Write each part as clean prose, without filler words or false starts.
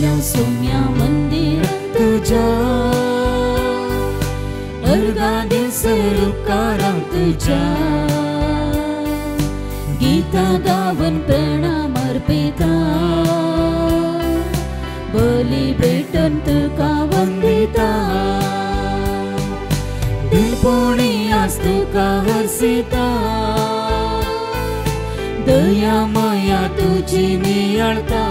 जमल्या सोम्या मंदिरात तुझ्या अर्धा दिवस रूपकारांत तुझ्या गीता गावन प्रणाम अर्पिता बली भेटन तुका वंदिता दिलपणी आज तुका हरसिता दया माया तुझी नियाळता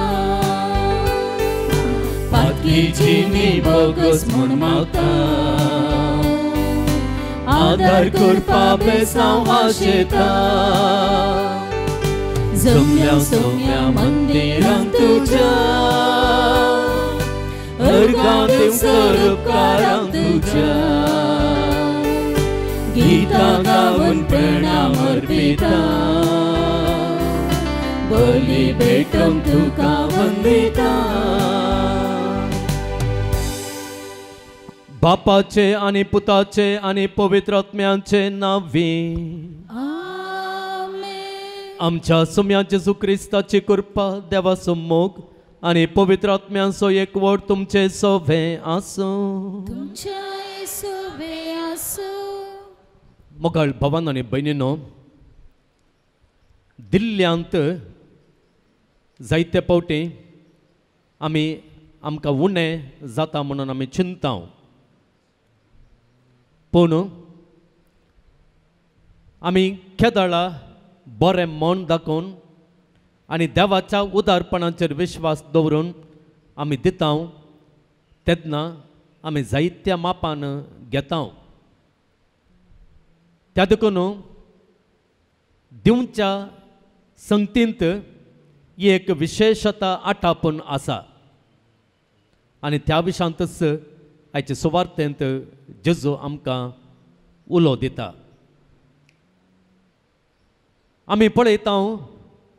पातकीची नी बोगस म्हूण मागता आदार करपा बेसांव आशेता जमल्या सोम्या मंदिरांत तुझ्या अर्धा दिवस रूपकारांत तुझ्या गीता गावन प्रणाम अर्पिता बली भेटन तुका वंदिता बापाचे आनी पुताचे आनी पवित्र आत्म्याचे नावी आमच्या सोम्या जेजू क्रिस्ताची कृपा देवाचो मोग आनी पवित्र आत्म्याचो एकवट तुमचे सोबे आसूं मोगाळ भावान आनी भयणीनो दिल्ल्यांत जायते पावटी आमकां उणें जाता म्हणून आमी चिंताव पूण आमी केदाळा बरें मन दाखोवन आनी देवाच्या उदारपणाचेर विश्वास दवरून आमी दिता तेन्ना आमी जायत्या मापान घेता त्या देखून दिवच्या संगतींत ही एक विशेषता आठापून आसा आनी त्या विशयांतच आयचे सुवार्तेंत जेजू आमकां उलो दिता आमी पळयता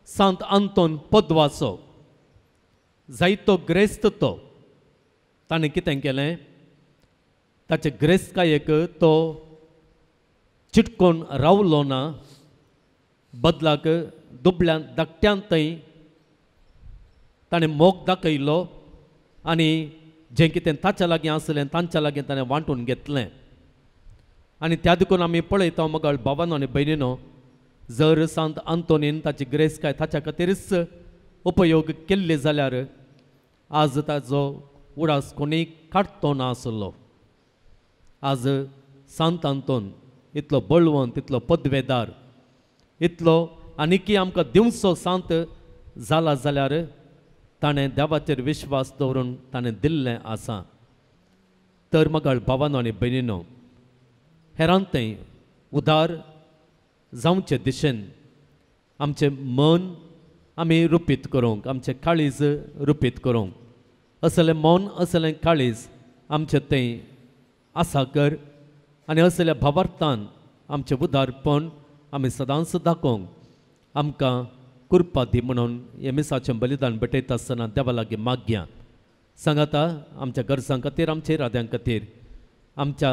सांत आंतोन पद्वाचो जायतो ग्रेस्त तो ताणें कितें केलें ताचे ग्रेस्तकायेक तो चिटकोन रावलो ना बदलाक दुबळ्या धाकट्यांतय ताणें मोग दाखयलो आनी जें कितें ताच्या लागीं आसलें तांच्या लागीं ताणें वांटून घेतलें आनी त्या देखून आमी पळयता मोगाळ भावानो आनी भयणीनो जर सांत आंतोनीन ताची ग्रेस्तकाय ताच्या खातीरच उपयोग केल्ले जाल्यार आज ताजो उडास कोणीय काडटो ना आसलो आज सांत आंतोन इतलो बळवंत इतलो पदवेदार इतलो आनीकय आमकां दिवचो सांत जाला जाल्यार ताणें देवाचेर विश्वास दवरून ताणें दिल्लें आसा तर मोगाळ भावानो आनी भयणीनो हेरांतय उदार जावचे दिशेन आमचें मन आमी रुपीत करूंक आमचें काळीज रुपीत करूंक असलें मन असलें काळीज आमचें तें आसा कर आनी असल्या भावार्थान आमचें उदारपण आमी सदांच दाखोवंक आमकां कृपा दी म्हणून हे मिसाचें बलिदान भेटयता आसतना देवा लागीं मागया सांगाता आमच्या गरजां खातीर आमच्या इराद्यां खातीर आमच्या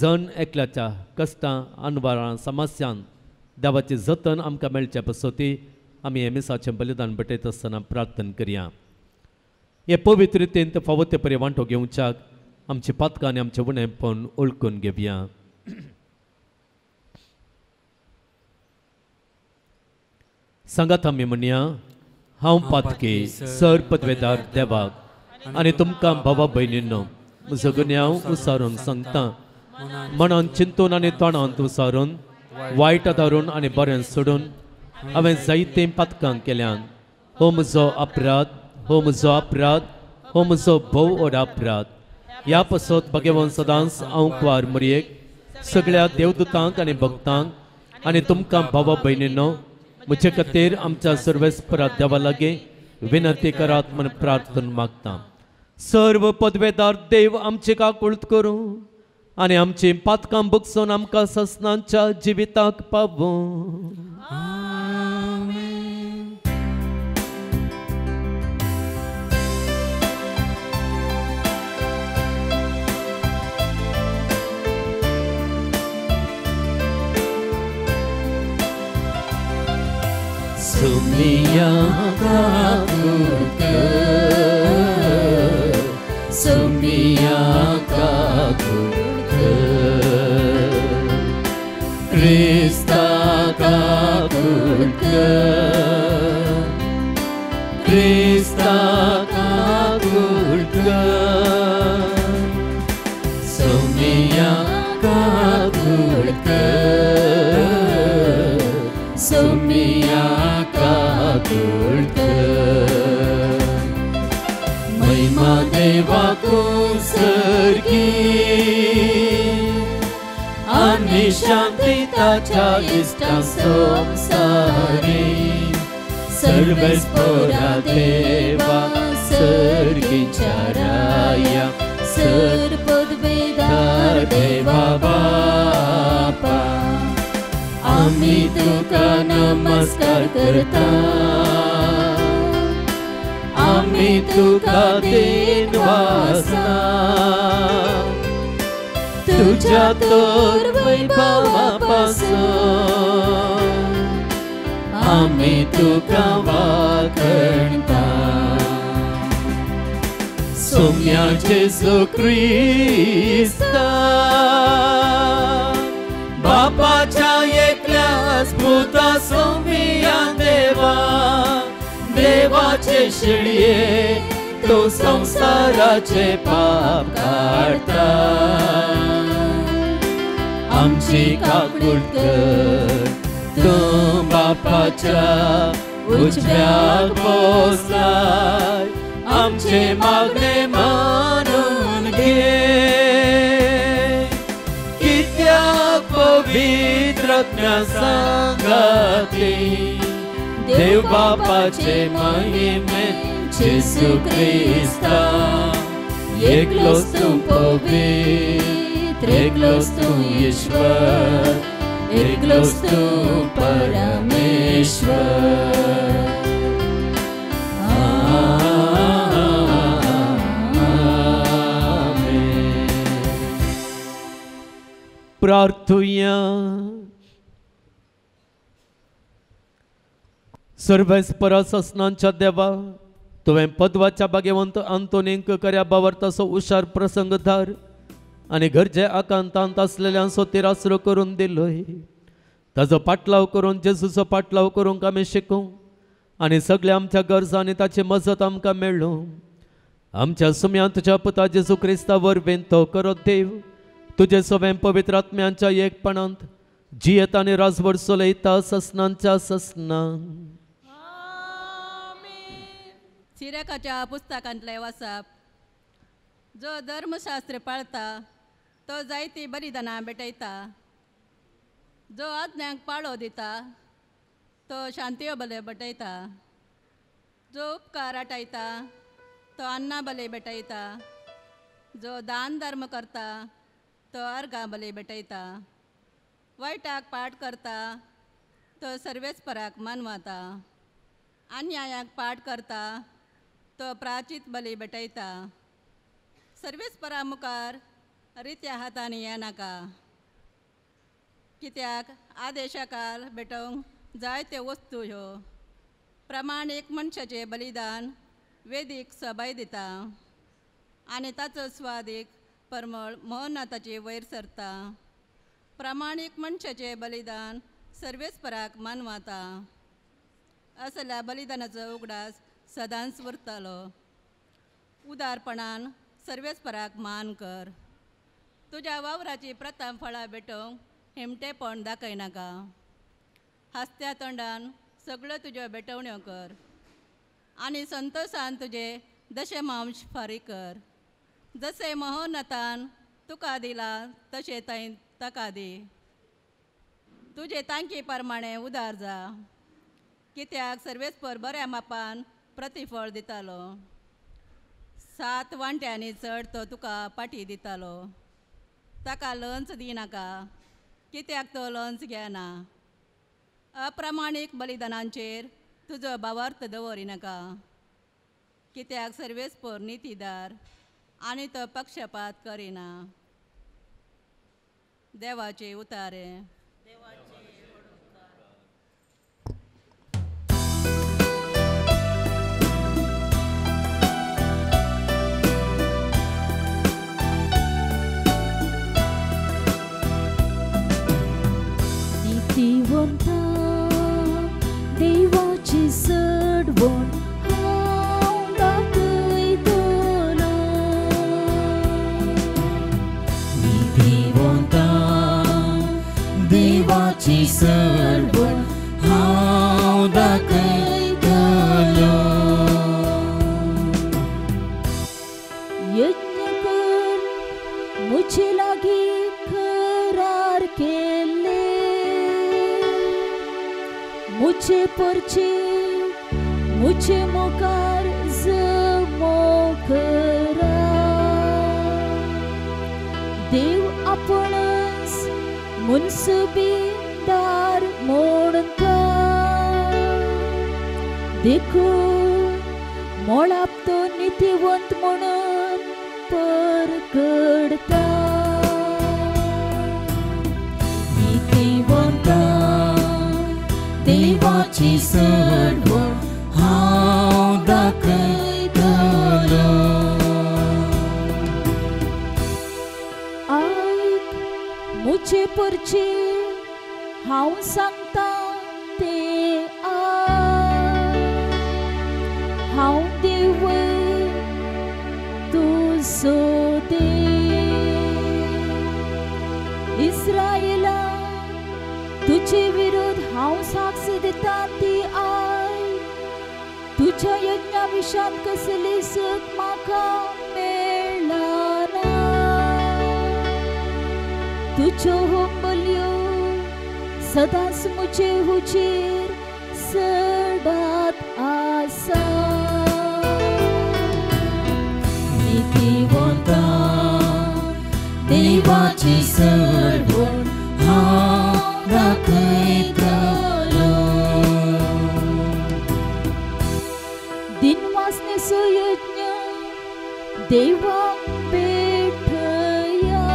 जण एकल्याच्या कश्टां अनवरां समस्यां देवाची जतन आमकां मेळचे पसोती आमी हे मिसाचें बलिदान भेटयता आसतना प्रार्थना करया हे पवित्र रितीन फावो ते परी वांटो घेवच्याक आमची पातकां आनी आमचें उणेंपण ओळखून घेवया सांगात आमी म्हणया हांव पातकी सर पदवेदार देवाक आनी तुमकां भावा भयणींनो म्हजो गुन्यांव उसारून सांगता मनान चिंतून आनी तोंडांत उसारून वायट धरून आनी बरें सोडून हांवें जायतीं पातकां केल्यान हो म्हजो अपराध हो म्हजो अपराध हो म्हजो भोव व्हड अपराध ह्या पासत भगवान सदांच हांव कुवार मरयेक सगळ्या देवदूतांक आनी भक्तांक आनी तुमकां भावा भयणींनो म्हजे खातीर आमच्या सर्वेस्परा देवा लागीं विनंती करात म्हूण प्रार्थना मागता सर्व पदवेदार देव आमची काकुळट करूं आनी आमची पातकां बगसून आमकां ससनांच्या जिविताक पावूं सोम्या काकुळट Krista Kakulkar, Somia Kakulkar, Somia Kakulkar. महिमा देवा को सर्गी आणि शांती ताच्या इष्टा संसारी सर्वस्परा देवा सर्गीच्या राया सर्वपदवेदार देवा बापा आम्ही तुका नमस्कार करता आम्ही तुका देन वासना तुझ्या तोर वैभवापासून आम्ही तुका वाखणता सोम्या जेजू ख्रिस्ता बापाच्या एकल्याच पुता सोम्या देवा देवाचे शिळये तो संसाराचे पाप काढता आमची काकुळकर तो बापाच्या उजव्याक पोचलाय आमचे मागणे मानून घे कित्याक पवित्रत्म्या सांगाती देव बापाचे महिमे जेजू ख्रिस्ता एकलोच तू पवित्र एकलोच तू ईश्वर एकलोच तू परमेश्वर आमेन. प्रार्थुया. सर्वेस्परा ससनांच्या देवा तुवें पदवाच्या भाग्यवंत आंतोनींक कर्या बावर तसो हुशार प्रसंगधार आणि घरचे आकांतांत असलेल्यांचो तिरासरो करून दिलोय ताजो पाटलाव करून जेजूचो पाटलाव करूंक आमी शिकूं आणि सगळ्या आमच्या गरजा आनी ताची मजत आमकां मेळ्ळो आमच्या सुम्या तुझ्या पुता जेजू क्रिस्ता वरवीं तो करो देव तुझे सगळे पवित्र आत्म्यांच्या एकपणांत जियेत आनी राजवट चलयता ससनांच्या ससनान. सिरकाच्या पुस्तकांतले वाचप जो धर्मशास्त्र पाळता तो जायती बलिदानां भेटयता जो आज्ञांक पाळो दिता तो शांतयो बले भेटयता जो उपकार आटयता तो अन्ना बले भेटयता जो दान धर्म करता तो अर्गां बले भेटयता वायटाक पाट करता तो सर्वेस्पराक मानवाता अन्यायाक पाट करता तो प्राचीत बली भेटयता सर्वेस्परा मुखार रित्या हातांनी येनाका कित्याक आदेशाकार भेटोवंक जायत्यो वस्तू ह्यो प्रमाणीक मनशाचें बलिदान वेदीक सबाय दिता आनी ताचो स्वादीक परमळ मोहनाताचे वयर सरता प्रमाणीक मनशाचें बलिदान सर्वेस्पराक मानवाता असल्या बलिदानाचो उगडास सदांच उरतलो उदारपणान सर्वेस्पराक मान कर तुज्या वावराची प्रथम फळां भेटोवंक हेमटेपण दाखयनाका हास्त्या तोंडान सगळ्यो तुज्यो भेटवण्यो कर आनी संतोशान तुजे दशमांश फारीक कर जशें महोन्नतान तुका दिला तशें थंय ताका दी तुजे तांकी प्रमाणें उदार जा कित्याक सर्वेस्पर बऱ्या मापान प्रतिफळ दितालो 7 वांट्यांनी चड तो तुका पाटी दितालो ताका लंच दिनाका कित्याक तो लंच घेना अप्रमाणीक बलिदानांचेर तुजो भावार्थ दवरिनाका कित्याक सर्वेस्पर नितीदार आनी तो पक्षपात करिना देवाचे उतारे. नितीवंत देव देवाची सडवण हांव दाखयतलो. यज्ञ कर मुझे लागी करार केले, मुझे परचे मुझे मोकार जमो करा. देव आपणच मुनसबीदार म्हणटा, देखो मोळाप तो नितीवंत म्हणून परगडता. नितीवंता देवाची सडवण हांव दाखयतलो. आयक मुझे परचे हांव सांगता ते हांव देव तुजो इस्रायेला तुझे विरोध हांव साक्ष दिता ती आय. तुझ्या यज्ञा विशांत कसली सूख म्हाका मेळना. तुज्यो होंबल्यो सदांच मुझे हुजेर सडात आसा. नितीवंता देवाची सडवण हांव दाखयतलो. दिनवासनेचो यज्ञ देवाक भेटया.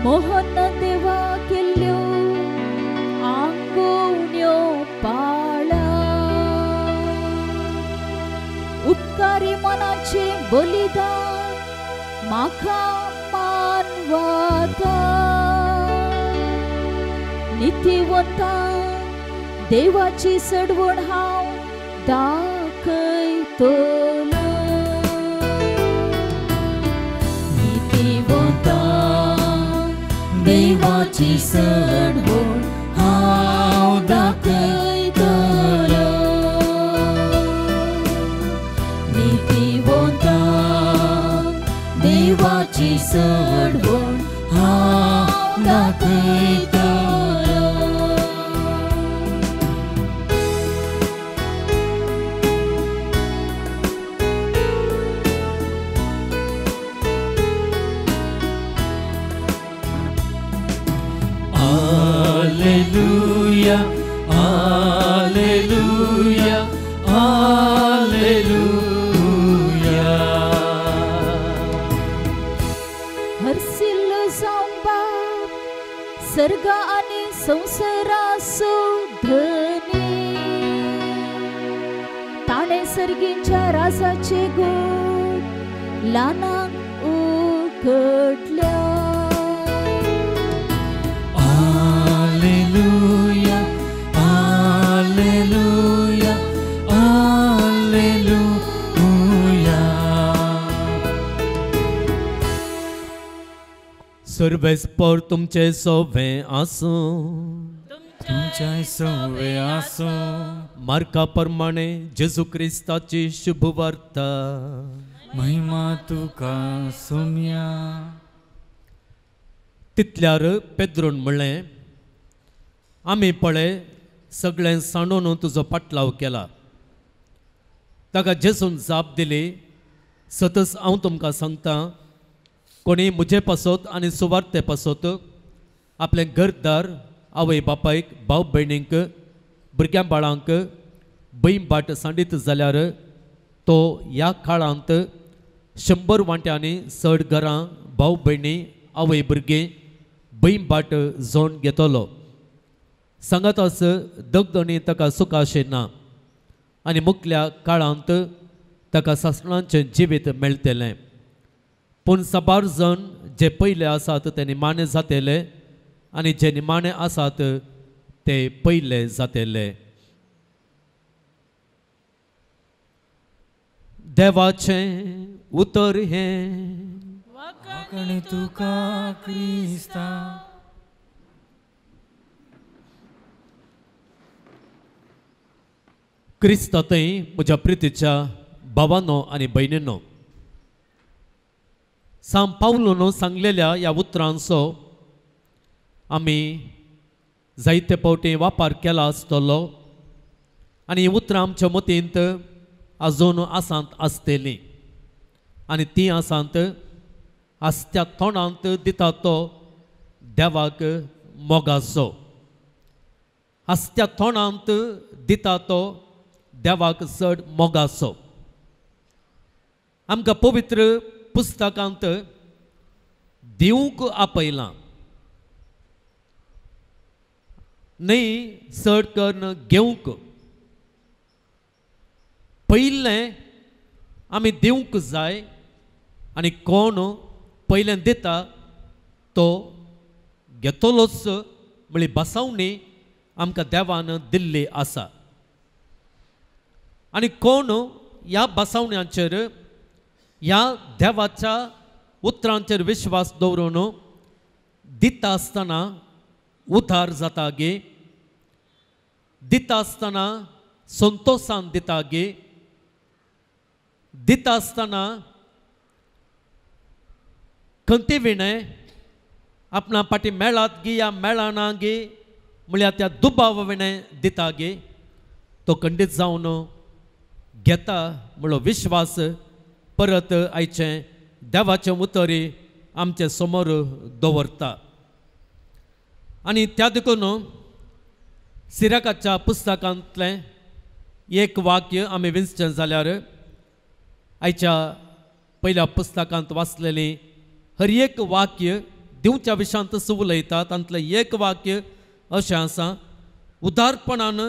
मोहन देवा केल्ल्यो आंगवण्यो पाळा. उपकारी मनाचे बलिदान म्हाका मानवता. नितीवंता देवाची सडवण हांव दाखयतलो. नितीवंता देवाची सडवण हांव दाखयतलो. नितीवंता देवाची सडवण हांव दाखयतलो. Alleluia, Alleluia, Alleluia. हरसिल्लो जावं बाप सर्गा आनी संवसाराचो धनी. ताणे सर्गींच्या राजाचे गोड ल्हानांक उगडल्या. Alleluia, Alleluia, Alleluia. सर्वेस्पर तुमचे सोवे आसूं. तुमच्या सवे आसूं. मार्का प्रमाणे जेजू क्रिस्ताची शुभ वार्ता. महिमा तुका सोम्या. तितल्यार पेद्रोन म्हणलें, आमी पळय सगळें सांडून तुजो पाटलाव केला. ताका जेसून जाप दिली, सतत हांव तुमकां सांगता, कोणी म्हजे पासत आनी सुवार्ते पासत आपले घरदार आवय बापायक भाव भयणींक भुरग्यां बाळांक बैम बाट सांडीत जाल्यार तो ह्या काळांत 100 वांट्यांनी चड घरां भाव भयणी आवय भुरगीं बैम बाट जोड घेतलो. सांगाताच दगदणी ताका सुखाशें ना आनी मुखल्या काळांत ताका सासणांचें जिवीत मेळटलें. पूण साबार जण जे पयले आसात ते निमाणे जातले आनी जे निमाणे आसात ते पयले जातले. देवाचें उतर हें वाकणे तुका क्रिस्ता. क्रिस्तांतय म्हज्या प्रितीच्या भावांनो आनी भयणींनो, सांत पावलोन सांगलेल्या ह्या उतरांचो आमी जायते फावटी वापर केला आसतलो आनी ही उतरां आमच्या मतींत आजून आसांत आसतलीं आनी ती आसांत आसत्या तोंडांत दिता तो देवाक मोगाचो, आसत्या तोंडांत दिता तो देवाक चड मोगाचो. आमकां पवित्र पुस्तकांत दिवंक आपयलां, न्हय चड करून घेवंक. पयलें आमी दिवंक जाय आनी कोण पयलें दिता तो घेतलोच म्हळ्यार बसवणी आमकां देवान दिल्ली आसा. आनी कोण ह्या बसवण्यांचेर ह्या देवाच्या उतरांचेर विश्वास दवरून दिता आसतना उधार जाता गे, दिता आसतना संतोशान दिता गे, दिता आसतना खंती विणें आपणा पाटी मेळात गे या मेळना गे म्हळ्यार त्या दुबाव विणें दिता गे, तो खंडीत जावन घेता म्हणलो विश्वास परत आयचें देवाचें उतरी आमचे समोर दवरता. आनी त्या देखून सिराकाच्या पुस्तकांतलें एक वाक्य आमी विंचचें जाल्यार आयच्या पयल्या पुस्तकांत वाचलेलीं हर एक वाक्य दिवच्या विशयांत उलयता. तांतलें एक वाक्य अशें आसा, उदारपणान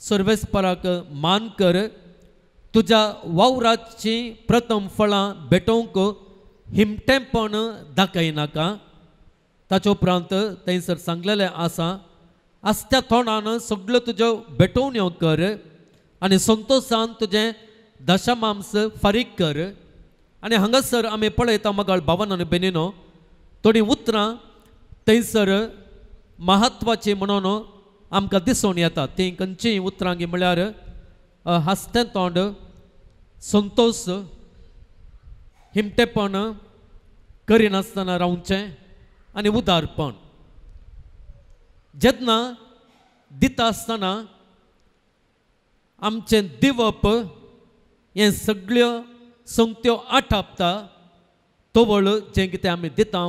सर्वेस्पराक मान कर, तुज्या वावराची प्रथम फळां भेटोवंक हिमटेपण दाखयनाका. ताचे उपरांत थंयसर सांगलेलें आसा, आसत्या तोंडान सगळ्यो तुज्यो भेटोवण्यो कर आनी संतोशान तुजें दशमांश फारीक कर. आनी हांगासर आमी पळयता मगाळ भावांनो आनी भयणीनो, थोडीं उतरां थंयसर महत्वाची म्हणून आमकां दिसून येता. ती खंयचीं उतरां गी म्हळ्यार हास्तें तोंड, संतोश, हिमटेपण करिनासतना रावचें आनी उदारपण. जेन्ना दिता आसतना आमचें दिवप हें सगळ्यो संगत्यो आटापता, तोवळ जें कितें आमी दिता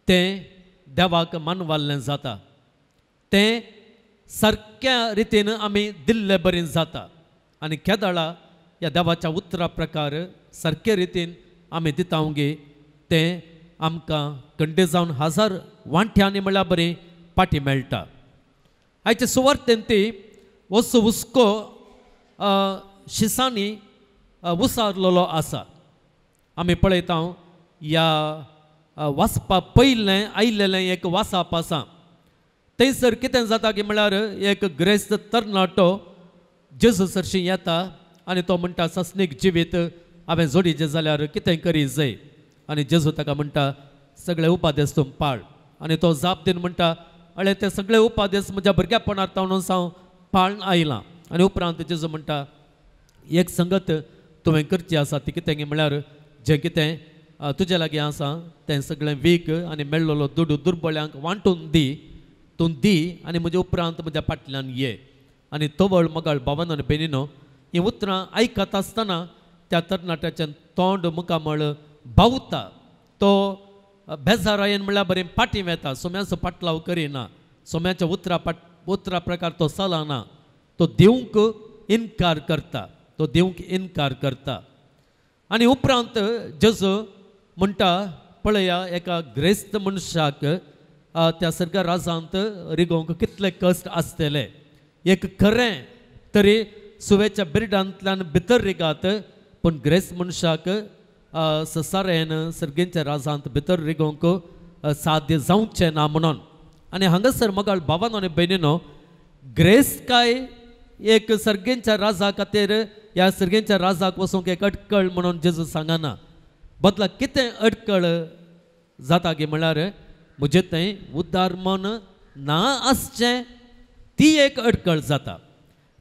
तें देवाक मानवाल्लें जाता, तें सारक्या रितीन आमी दिल्लें बरें जाता. आनी केदाळा ह्या देवाच्या उतरा प्रकार सारके रितीन आमी दिता गे तें आमकां खंडे जावन हजार वांट्यांनी म्हळ्यार बरें पाटी मेळटा. आयचे सुवार्थेन ती वस्तू हुस्को शिसांनी उसारलेलो आसा. आमी पळयता ह्या वाचपा पयलें आयिल्लें एक वाचप आसा. थंयसर कितें जाता की म्हळ्यार एक ग्रेस्त तरणाटो जेजू सरशी येता आनी तो म्हणटा, सस्नीक जिवीत हांवें जोडिचें जाल्यार कितें करी जाय. आनी जेजू ताका म्हणटा, सगळे उपादेस तूं पाळ. आनी तो जाप दिवन म्हणटा, अळे ते सगळे उपादेस म्हज्या भुरग्यापणांत हांव पाळून आयलां. आनी उपरांत जेजू म्हणटा, एक संगत तुवें करची आसा ती कितें गे म्हळ्यार जें कितें तुजे लागीं आसा तें सगळें वीक आनी मेळ्ळलो दुडू दुर्बळ्यांक वांटून दी, तूं दी आनी म्हज्या उपरांत म्हज्या फाटल्यान ये. आनी तोवळ मगाळ भावांनो आनी भयणीनो, हीं उतरां आयकता आसतना त्या तरणाट्याचें तोंड मुखामळ भावता. तो बेजारायेन म्हळ्यार बरें पाटी वेता, सोम्याचो पाटलाव करिना, सोम्याच्या उतरा प्रकार तो चलना, तो दिवंक इन्कार करता, तो दिवंक इन्कार करता. आनी उपरांत जेजू म्हणटा, पळया एका ग्रेस्त मनशाक त्या सर्ग राजांत रिगोवंक कितले कश्ट आसतले. एक खरें तरी सुवेच्या बिरडांतल्यान भितर रिगात, पूण ग्रेस्त मनशाक ससारेन सर्गेच्या राजांत भितर रिगोवंक साध्य जावचें ना म्हणून. आनी हांगासर मगाळ भावांनो आनी भयणीनो, ग्रेस्त काय एक सर्गेच्या राजा खातीर ह्या सर्गेच्या राजाक वचूंक एक अडकळ म्हणून जेजू सांगना. बदला कितें अडकळ जाता गे म्हळ्यार म्हजें तें उदार मन ना आसचें, ती एक अडकळ जाता.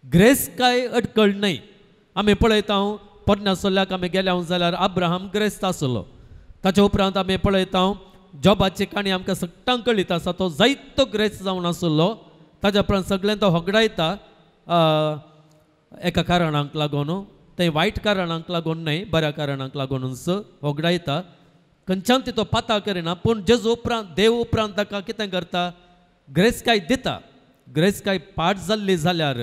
ग्रेस काय अडकळ नाही. आमी पळयता पोरण्या सोल्ल्याक आमी गेल्या जाल्यार अब्राहम ग्रेस्त आसलो. ताच्या उपरांत आमी पळयता जॉबाची काणी आमकां सगळ्यांक कळीत आसा. तो जायतो ग्रेस जावन आसलो. ताच्या उपरांत सगळें तो होगडायता एका कारणांक लागून. ते वायट कारणांक लागून न्हय, बऱ्या कारणांक लागूनच होगडायता. खंयच्यान तो पाता करिना. पूण जेजू उपरांत देव उपरांत ताका कितें करता, ग्रेस काय दिता. ग्रेस काय पाड जाल्ली जाल्यार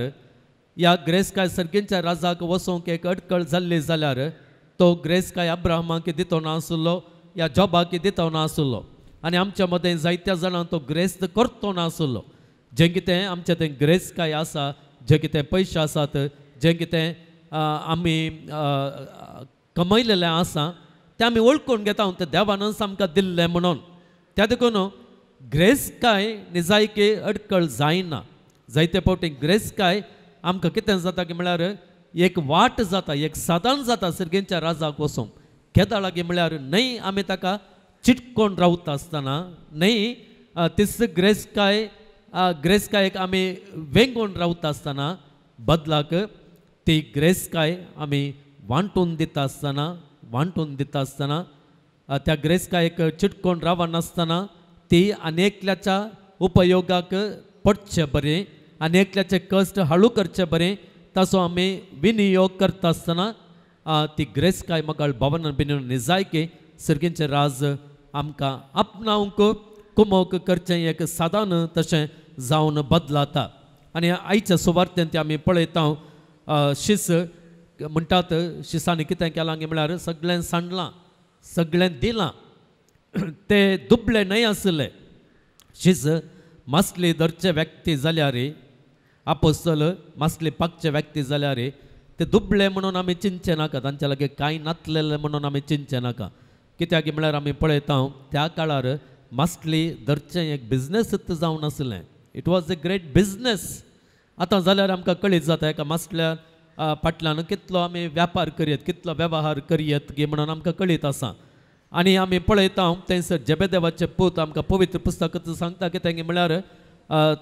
या ग्रेस काय सर्गींच्या राजाक वचोंक एक अडकळ जाल्ली जाल्यार तो ग्रेस काय अब्राहमाक दितो नासलो, या जॉबाक दितो नासलो. आनी आमच्या मदें जायत्या जाणांक तो ग्रेस करतो नासलो. जें कितें आमचें तें ग्रेस काय आसा, जें कितें पयशे आसात, जें कितें आमी कमयलेलें आसा तें आमी वळखून घेता तें देवानच आमकां दिल्लें म्हणून. त्या देखून ग्रेस काय निजायके अडकळ जायना. जायते फावटी ग्रेस काय आमकां कितें जाता की म्हळ्यार एक वाट जाता, एक साधन जाता सर्गेंच्या राजाक वचोंक. केदां लागीं म्हळ्यार न्हय आमी ताका चिटकोन रावता आसतना, न्हय तीस ग्रेस कायक आमी वेंगून रावता आसतना, बदलाक ती ग्रेस काय आमी वांटून दिता आसतना त्या ग्रेस कायक चिटकोन रावनासतना ती अनेकल्याच्या उपयोगाक पडचे बरें, अनेकल्याचे कश्ट हळू करचे बरें ताचो आमी विनियोग करता आसतना ती ग्रेस काय मगाळ भवन बिनून निजायके सर्गींचे राज आमकां आपणावंक कुमोवक करचें एक साधन तशें जावन बदलाता. आनी आयच्या सुवार्थेंत ते आमी पळयता शीस म्हणटात. शिसांनी कितें केलां म्हळ्यार सगळें सांडलां, सगळें दिलां. ते दुबळे न्हय आसले. शीस मासली धरचे व्यक्ती जाल्यार, आपोस्तल मासली पागचे व्यक्ती जाल्यार ते दुबळे म्हणून आमी चिंतचे नाका, तांचे लागीं कांय नातलेले म्हणून आमी चिंतचे नाका. कित्याक म्हळ्यार आमी पळयता त्या काळार मासली धरचें एक बिझनेसच जावन आसलें. It was a great business. आतां जाल्यार आमकां कळीत जाता एका मासल्या फाटल्यान कितलो आमी व्यापार करयत, कितलो वेवहार करयत गे म्हणून आमकां कळीत आसा. आनी आमी पळयता थंयसर जेबेदेवाचे पूत आमकां पवित्र पुस्तकांत सांगता कितें म्हळ्यार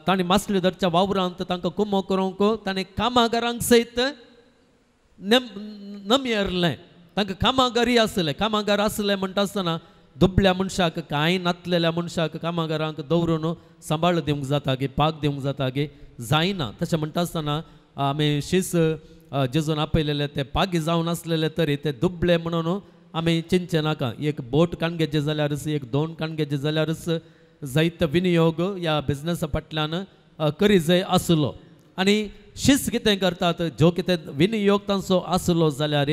ताणें मासली धरच्या वावरांत तांकां कुमो करूंक ताणें कामागारांक सयत नमेरलें. तांकां कामागारी आसले. कामागार आसले म्हणटा आसतना दुबळ्या मनशाक, कांय नातलेल्या मनशाक कामागारांक दवरून सांबाळ दिवंक जाता गे, पाग दिवंक जाता गे, जायना. तशें म्हणटा आसतना आमी शीस जेजून आपयलेले ते पागी जावन आसलेले तरी ते दुबळे म्हणून आमी चिंतचे नाका. एक बोट काणगेचे जाल्यारच, एक दोन काणगेचे जाल्यारच जायतो विनियोग ह्या बिझनेसा फाटल्यान करी जाय आसलो. आनी शीस कितें करतात, जो कितें विनियोग तांचो आसलो जाल्यार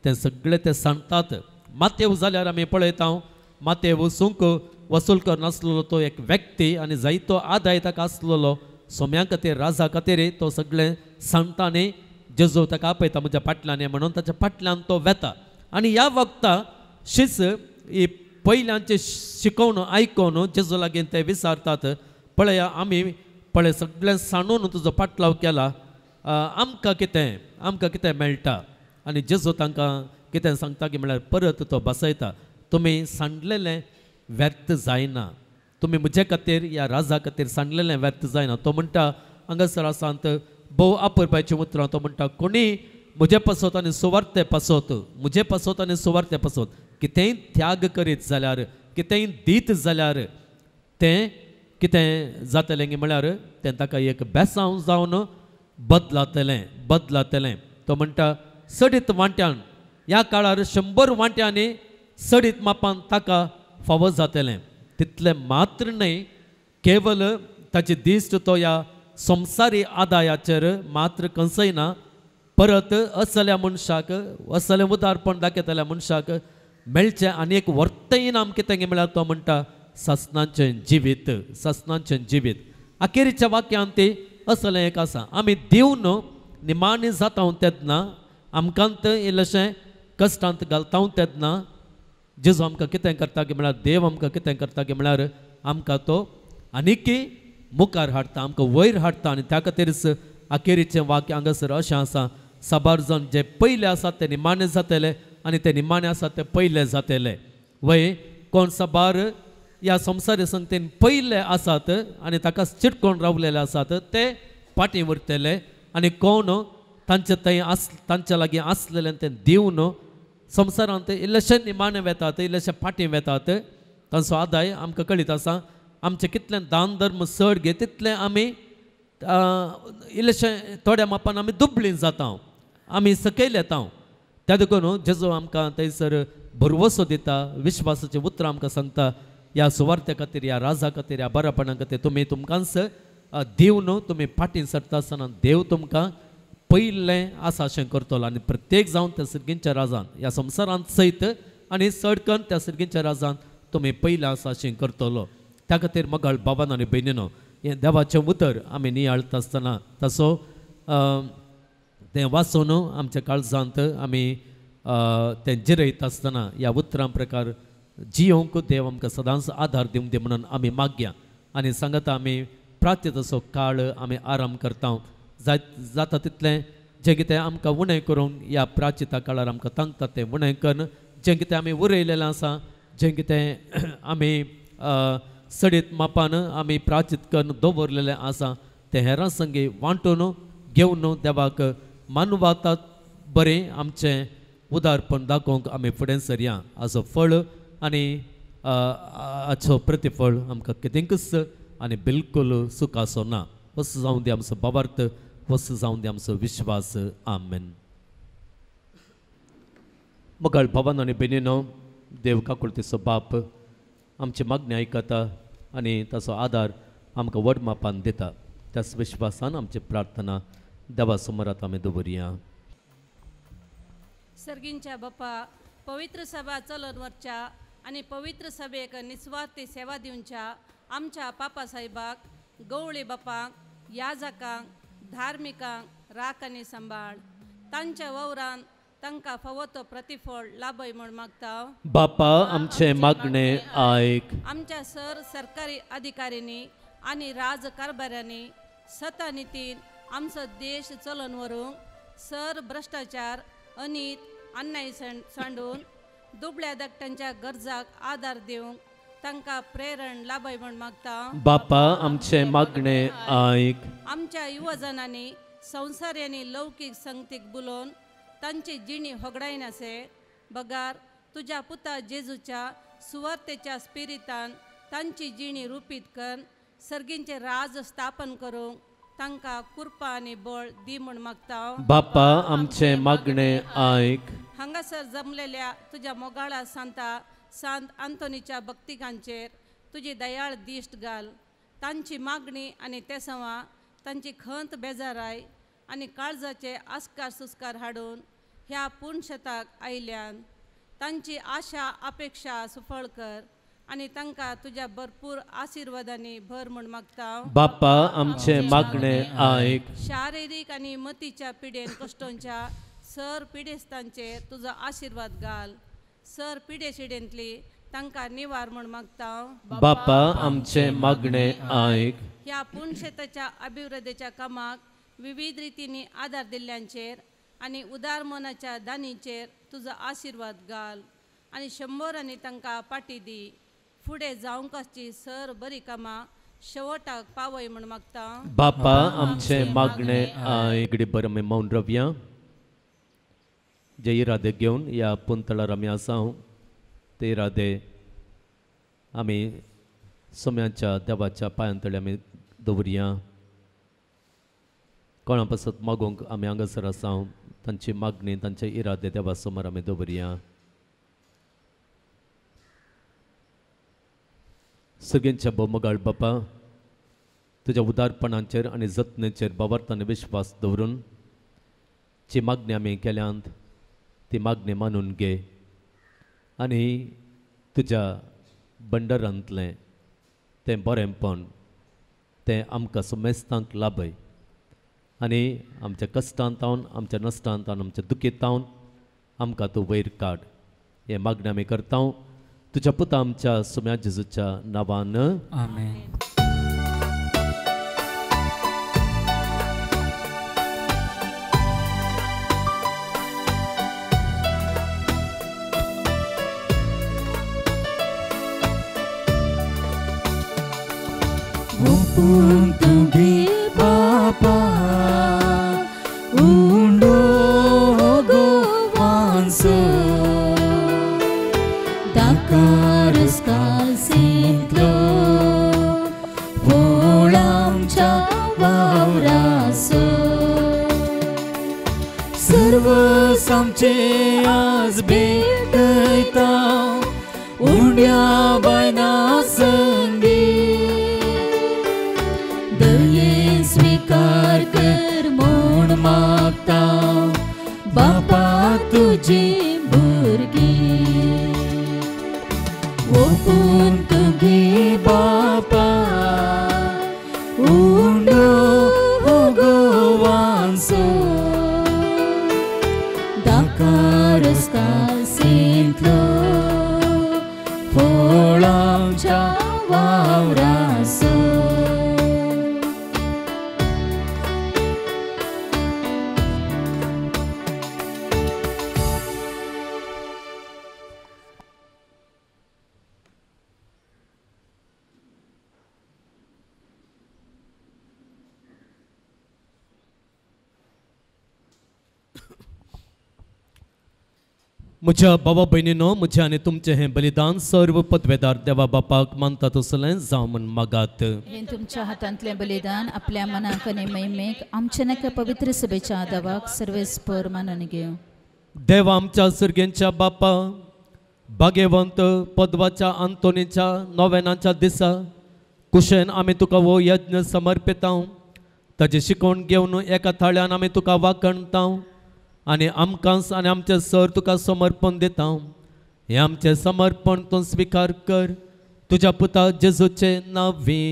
ते सगळे ते सांगतात. मातेव जाल्यार आमी पळयता मातेव सुंक वसूल करनासलो तो एक व्यक्ती आनी जायतो आदाय ताका आसलेलो. सोम्या खातीर, राजा खातीर तो सगळें सांगता आनी जेजू ताका आपयता म्हज्या फाटल्यान म्हणून ताच्या फाटल्यान तो वेता. आनी ह्या वक्ता शीस ही पयल्यांचे शिकोवन आयकून जेजू लागीं ते विचारतात, पळया आमी पळय सगळें सांडून तुजो पाटलाव केला, आमकां कितें मेळटा. आनी जेजू तांकां कितें सांगता की म्हळ्यार परत तो बसयता. तुमी सांडलेलें व्यर्थ जायना. तुमी म्हजे खातीर या राजा खातीर सांडलेलें व्यर्थ जायना. तो म्हणटा हांगासर आसात भोव अपुरबायचीं उतरां. तो म्हणटा कोणी म्हजे पासत आनी सुवार्ते पासत, म्हजे पासत आनी सुवार्ते पासत कितेंय त्याग करीत जाल्यार, कितेंय दीत जाल्यार तें कितें जातलें म्हळ्यार तें ताका एक बेसांव जावन बदलातलें. तो म्हणटा सडीत वांट्यान, ह्या काळार 100 वांट्यांनी सडीत मापान ताका फावो जातलें. तितलें मात्र न्हय, केवल ताची दिश्ट तो ह्या संवसारी आदायाचेर मात्र कंसयना, परत असल्या मनशाक, असलें उदारपण दाखयतल्या मनशाक मेळचें आनी एक व्हरतें इनाम कितें म्हळ्यार तो म्हणटा ससनांचें जिवीत. अखेरीच्या वाक्यांत ती असलें एक आसा. आमी दिवन निमाणी जाता तेन्ना, आमकांत इल्लेशें कश्टांत घालता तेन्ना जेजू आमकां कितें करता की म्हळ्यार देव आमकां कितें करता की म्हळ्यार आमकां तो आनीकय मुखार हाडटा, आमकां वयर हाडटा. आनी त्या खातीरच अखेरीचें वाक्य हांगासर अशें आसा, साबार जण जे पयले आसात ते निमाणे जातले आनी ते निमाणे आसात ते पयले जातले. वय कोण साबार ह्या संवसारी संगतीन पयले आसात आनी ताका चिटकोन रावलेले आसात ते फाटीं उरतले आनी कोण तांचे थंय तांच्या लागीं आसलेलें तें दिवन संवसारांत इल्लेशे निमाणे वेतात इल्लेशे फाटीं वेतात तांचो आदाय आमकां कळीत आसा आमचें कितलें दान धर्म चड घे तितलें आमी इल्लेशे थोड्या मापान आमी दुबळीं जाता आमी सकयल येता त्या देखून जेजो आमकां थंयसर भरवसो दिता विश्वासाचें उतरां आमकां सांगता ह्या सुवार्थे खातीर ह्या राजा खातीर ह्या बऱ्यापणा खातीर तुमी तुमकांच दिवन तुमी फाटीं सरता आसतना देव तुमकां पयलें आसा अशें करतलो आनी प्रत्येक जावन त्या सर्गींच्या राजान ह्या संवसारांत सयत आनी चडकन त्या सर्गींच्या राजान तुमी पयलें आसा अशें करतलो त्या खातीर मगाळ बाबान आनी भयणीनो हें देवाचें उतर आमी नियाळटा आसतना तसो तें वाचून आमच्या काळजांत आमी तें जिरयता आसतना ह्या उतरां प्रकार जियोंक देव आमकां सदांच आदार दिवंक दी म्हणून आमी मागया आनी सांगता आमी प्रार्थीत असो काळ आमी आराम करता जाता तितलें जें कितें आमकां उणें करूंक ह्या प्राचिता काळार आमकां सांगता तें उणें करून जें कितें आमी उरयलेलें आसा जें कितें आमी सडीत मापान आमी प्राचित करून दवरलेलें आसा तें हेरां संगी वांटून घेवन देवाक मानवातात बरें आमचें उदारपण दाखोवंक आमी फुडें सरया हाचो फळ आनी हाचो प्रतिफळ आमकां कितेंकच आनी बिलकुल सुखाचो ना वस्त जावं दी आमचो बाबार्थ वस्त जावं दी आमचो विश्वास आमेन मगाळ बाबान आनी भयणीनो देव काकुळतीचो बाप आमची मागणी आयकता आनी ताचो आदार आमकां व्हड मापान दिता त्याच विश्वासान आमची प्रार्थना देवा समोरात आमी दवरया सर्गींच्या बापा पवित्र सभा चलून वरच्या आनी पवित्र सभेक निस्वार्थी सेवा दिवच्या आमच्या पापा साहेबाक गवळी बापाक याजकांक धार्मिकांक राख आनी सांबाळ तांच्या वावरान तांकां फावो तो प्रतिफळ लाभय म्हूण मागता बापा आमचे मागणे आयक आमच्या सरकारी अधिकाऱ्यांनी आनी राजकारभाऱ्यांनी सता नितीन आमचो देश चलोवन व्हरूंक भ्रष्टाचार अनीत अन्याय सांडून दुबळ्या धाकट्यांच्या गरजाक आदार दिवंक तांकां प्रेरण लाभय म्हूण मागता बापा आमचे मागणे आयक आमच्या युवजनांनी संवसाऱ्यांनी लौकीक संगतीक बुलोवन तांची जिणी होगडायन आसे बगार तुज्या पुता जेजूच्या सुवार्थेच्या स्पिरितान तांची जिणी रुपीत कर सर्गींचे राज स्थापन करूंक तांकां कृपा आनी बळ दी म्हूण मागता बापा आमचे मागणे आयक हांगासर जमलेल्या तुज्या मोगाळा सांत आंतोनीच्या भक्तिकांचेर तुजी दयाळ दिश्ट घाल तांची मागणी आनी तेसवा तांची खंत बेजाराय आनी काळजाचे आस्कार सुस्कार हाडून ह्या पुणशताक आयल्यान तांची आशा अपेक्षा सुफळ कर आनी तांकां तुज्या भरपूर आशिर्वादांनी भर म्हूण मागता बापा आमचे मागणे आयक शारिरीक आनी मतीच्या पिडेन कश्टांच्या पिडेस्तांचेर तुजो आशिर्वाद घाल पिडेशिडेंतली तांकां निवार म्हूण मागता बापा आमचे मागणे आयक ह्या पुणशेताच्या अभिवृद्धीच्या कामाक विविध रितींनी आदार दिल्ल्यांचेर आनी उदार मनाच्या दानीचेर तुजो आशिर्वाद घाल आनी 100 तांकां पाटी दी फुडें जावंक आसची बरी कामां शेवटाक पावय म्हूण मागता बापा आमचे मागणे आयक बरें आमी मौन रावया जे इरादे घेवन ह्या पुंतळार आमी आसा ते इरादे आमी सोम्याच्या देवाच्या पांयांतळी आमी दवरया कोणा पासत मागोवंक आमी हांगासर आसा तांची मागणी तांचे इरादे देवा समोर आमी दवरया सगळ्यांच्या बोमगाळ बापा तुज्या उदारपणाचेर आनी जतनेचेर बाबार्थान विश्वास दवरून जी मागणी आमी केल्यांत ती मागणी मानून घे आनी तुज्या बंडरांतलें तें बरेंपण तें आमकां सुमेस्तांक लाभय आनी आमच्या कश्टांतावन आमच्या नश्टांतावन आमच्या दुखीतावन आमकां तूं वयर काड हे मागणी आमी करता तुज्या पुता आमच्या सुम्या जेजूच्या नांवान आमेन Mumpung tunggi Bapa कासेंतलो फुलांच्या वावरासो सर्व आमचे आज भेटयता उंड्या बायना संगी दये स्वीकार कर म्हूण मागता बापा तुजी भुरगी ओपून तुगे बापा उंडो भोगोवांचो दाकारस कासेंतलो फळांच्या वावरासो म्हज्या भावा भयणीनो म्हजें आनी तुमचें हें बलिदान सर्व पदवेदार देवा बापाक मानता तसलें जावं म्हण मागात. हे तुमच्या हातांतलें बलिदान आपल्या मनाक आनी महिमेक आमचे नाका पवित्र सभेच्या आदावाक सर्वेस्पर मानून घेव. देवा आमच्या सर्गेंच्या बापा भाग्यवंत पदवाच्या आंतोनीच्या नोवेनाच्या दिसा कुशेन आमी तुका वो यज्ञ समर्पिता ताची शिकवण घेवन एका थाळ्यान आमी तुका वाखणता आनी आमकांच आनी आमचे सर तुका समर्पण दिता. हे आमचे समर्पण तूं स्वीकार कर तुज्या पुता जेजूचे नांवी.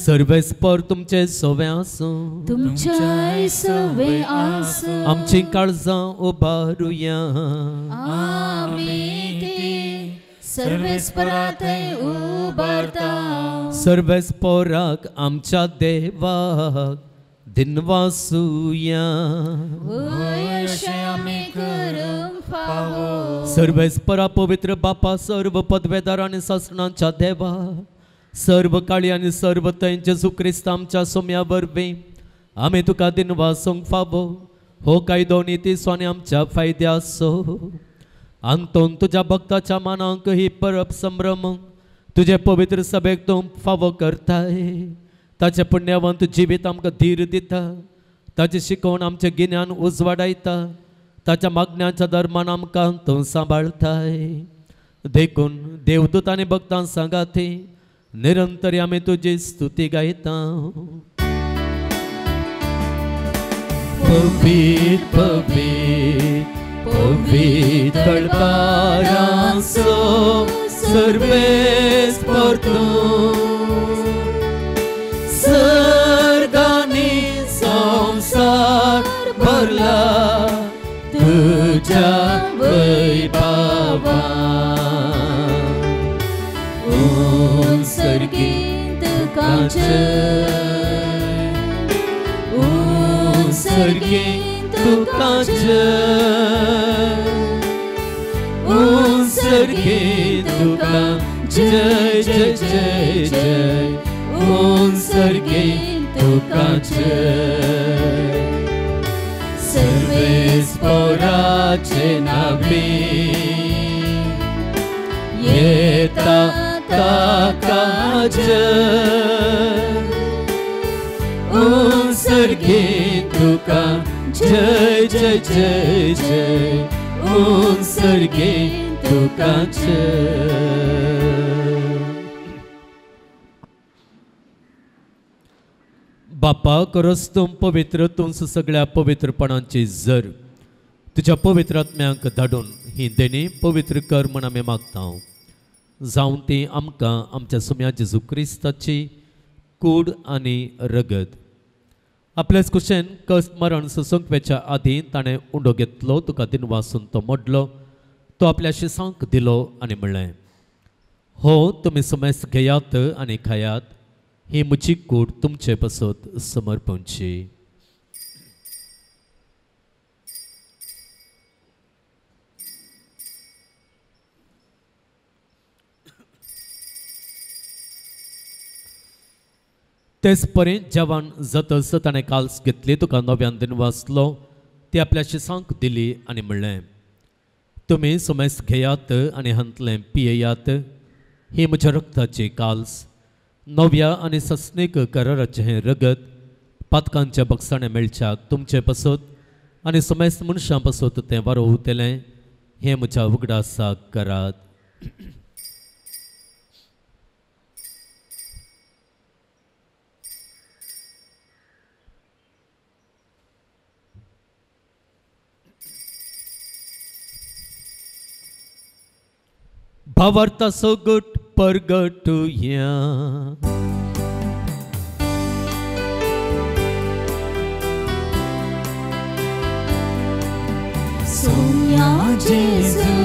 सर्वेस्पर तुमचे सोवे आसूं तुमच्या सवे आसूं आमची काळजां उबारुया. आमी ती सर्वेस्परांतय उबारता. सर्वेस्पराक आमच्या देवाक दिनवासुया. अशें आमी करूंक फावो. सर्वेस्परा पवित्र बापा सर्व पदवेदार आनी सासणांच्या देवा सर्व काळी आनी सर्व थंय जेजू क्रिस्त आमच्या सोम्या वरवीं आमी तुका दिनवासूंक फावो. हो कायदो नितीसो आनी आमच्या फायद्या आसो. आंतोन तुज्या भक्ताच्या मानांक ही परब संभ्रम तुजे पवित्र सभेक तूं फावो करताय. ताचे पुण्यवंत जिवीत आमकां धीर दिता. ताची शिकवण आमचें गिन्यान उजवाडायता. ताच्या मागण्यांच्या दरम्यान आमकां तूं सांबाळताय. देखून देवदूत आनी भक्तां सांगाती निरंतरी आमी तुजी स्तुती गायता. पवित्र पवित्र पवित्र दरबारांचो सर्वेस्पर तूं सर्गानी संसार भरला तुझ्या वैभवा. सर्गीत काचे सर्गीत तुकाचे सर्गीत तुका जय जय जय जय. सर्गीत तुकाचे सर्वेस्पराचे नावी येता ताकाचे. सर्गीत तुका जय जय जय जय. सर्गीत तुकाचे. बापा करस तूं पवित्र तुंस सगळ्या पवित्रपणांची जर तुज्या पवित्र आत्म्याक धाडून ही देणी पवित्र कर म्हण आमी मागता. जावं ती आमकां आमच्या सुम्या जेजू क्रिस्ताची कूड आनी रगत. आपल्याच कुशेन कस्ट मरण ससंकवेच्या आदीं ताणें उंडो घेतलो तुका दिनवासून तो मोडलो. तो आपल्या शिसांक दिलो आनी म्हणलें हो तुमी सुमेस घेयात आनी खायात. ही म्हजी कूड तुमचे पासत समर्पणची. तेच परें जेवण जातस ताणें काल्स घेतली तुका नव्यान दिन वाचलो ती आपल्या शिसांक दिली आनी म्हणलें तुम्ही सुमेस घेयात आणि हंतले पियेयात, ही म्हज्या रक्ताची काल्स, नव्या आणि सस्नेक कराराचे हे रगत पातकांच्या बक्षाणे मेळच्याक तुमचे पसत आणि सुमेस मनशां पसत तें वारो उतेलें, हे म्हज्या उगडासाक करात. भावार्था सोगट परगटुया. सोम्या जेजू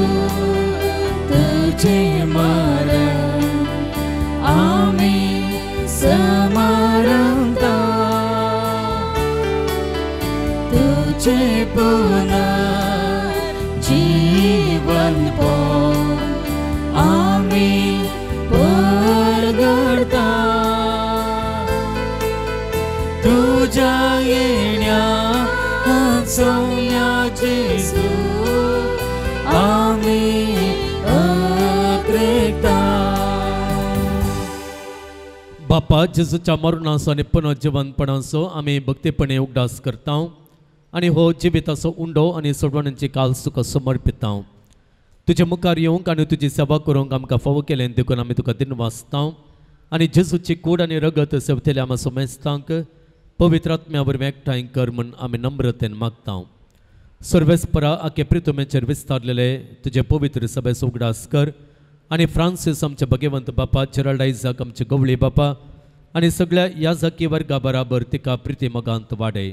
तुझे मरण आम्ही समारंभता, तुझे पुनर्जीवन आम्ही परगडता. तुझ्या येण्यात सोम्या जेजू आम्ही अत्रेकता. बापा जेजूच्या मरणाचो आणि पुनर्जीवनपणाचो आमी भक्तीपणे उगडास करता आणि हो जिविताचो उंडो आणि सोडवण्याची काल तुका समर्पिता. तुझे मुखार येवंक आणि तुजी सेवा करूंक आमकां फावो केलें देखून आमी तुका दिन वाचता आणि जेजूची कूड आणि रगत सेवतेले आमी सोमेस्तांक पवित्र आत्म्या वरवीं एकठांय कर म्हूण आमी नम्रतेन मागता. सर्वेस्परा आखे प्रितुमेचेर विस्तारलेले तुजे पवित्र सभेचो उगडास कर आणि फ्रांसीस आमचे भगवंत बापा, जेराल्ड आयझाक आमचे गवळी बापा आणि सगळ्या या जाकी वर्गा बराबर तिका प्रिती मोगांत वाडय.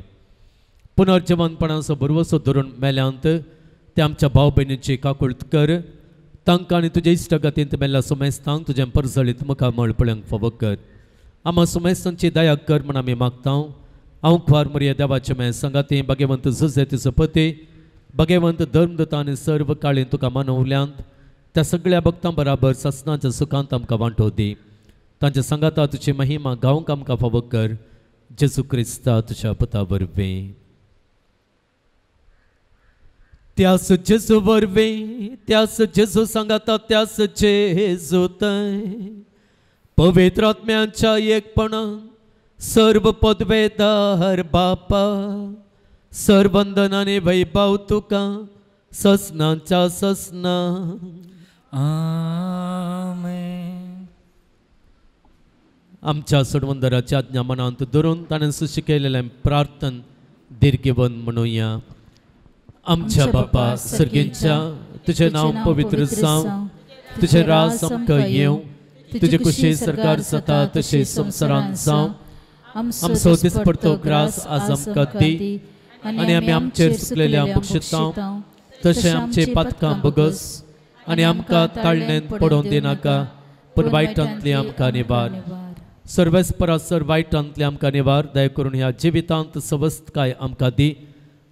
पुनर्जीवनपणाचो बरवसो धरून मेल्यांत ते आमच्या भाव भयणीची काकुळट कर. तांकां आनी तुजे इश्टगतींत मेल्ल्या सुमेस्तांक तुजें परजळीत मुखार मळ पळोवंक फावो कर. आम्हा सुमेस्तांची दया कर म्हूण आमी मागता. हांव ख्वार मरिया देवाचे मे संगाती भगवंत जुजे तिचो पती, भगवंत धर्मदत्ता आनी सर्व काळी तुका मानवल्यांत त्या सगळ्या भक्तां बराबर ससनाच्या सुखांत आमकां वांटो दी. तांच्या संगाता तुजी महिमा गावंक आमकां फावो कर. जेजू क्रिस्ता तुज्या पुता वरवीं. त्यास जेजू वरवीं, त्यास जेजू सांगाता, त्यास जेजू थंय पवित्र आत्म्याच्या एकपणान सर्व पदवेदार बापा, सर्वंदन आनी वैभव तुका ससनांच्या ससना. आमेन. आमच्या सोडवंदराच्या आज्ञा मनांत धरून ताणें सुशिकयलेलें प्रार्थन दीर्घवन म्हणुया. आमच्या बापा सर्गींच्या, तुझें नांव पवित्र जावं, तुझें राज आमकां येवं, तुजे कुशी सरकार जाता तशी संवसारांत जावं. आमचो दिसपडतो ग्रास आज आमकां दी आनी आमी आमचेर चुकलेल्या बक्षिता तशें आमचे पातकां बगस आनी आमकां ताळणेन पडोवन दिनाका, पूण वायटांतली आमकां निवार. सर्वेस्परासर वायटांतली आमकां निवार. दया करून ह्या जिवितांत सवस्थकाय आमकां दी.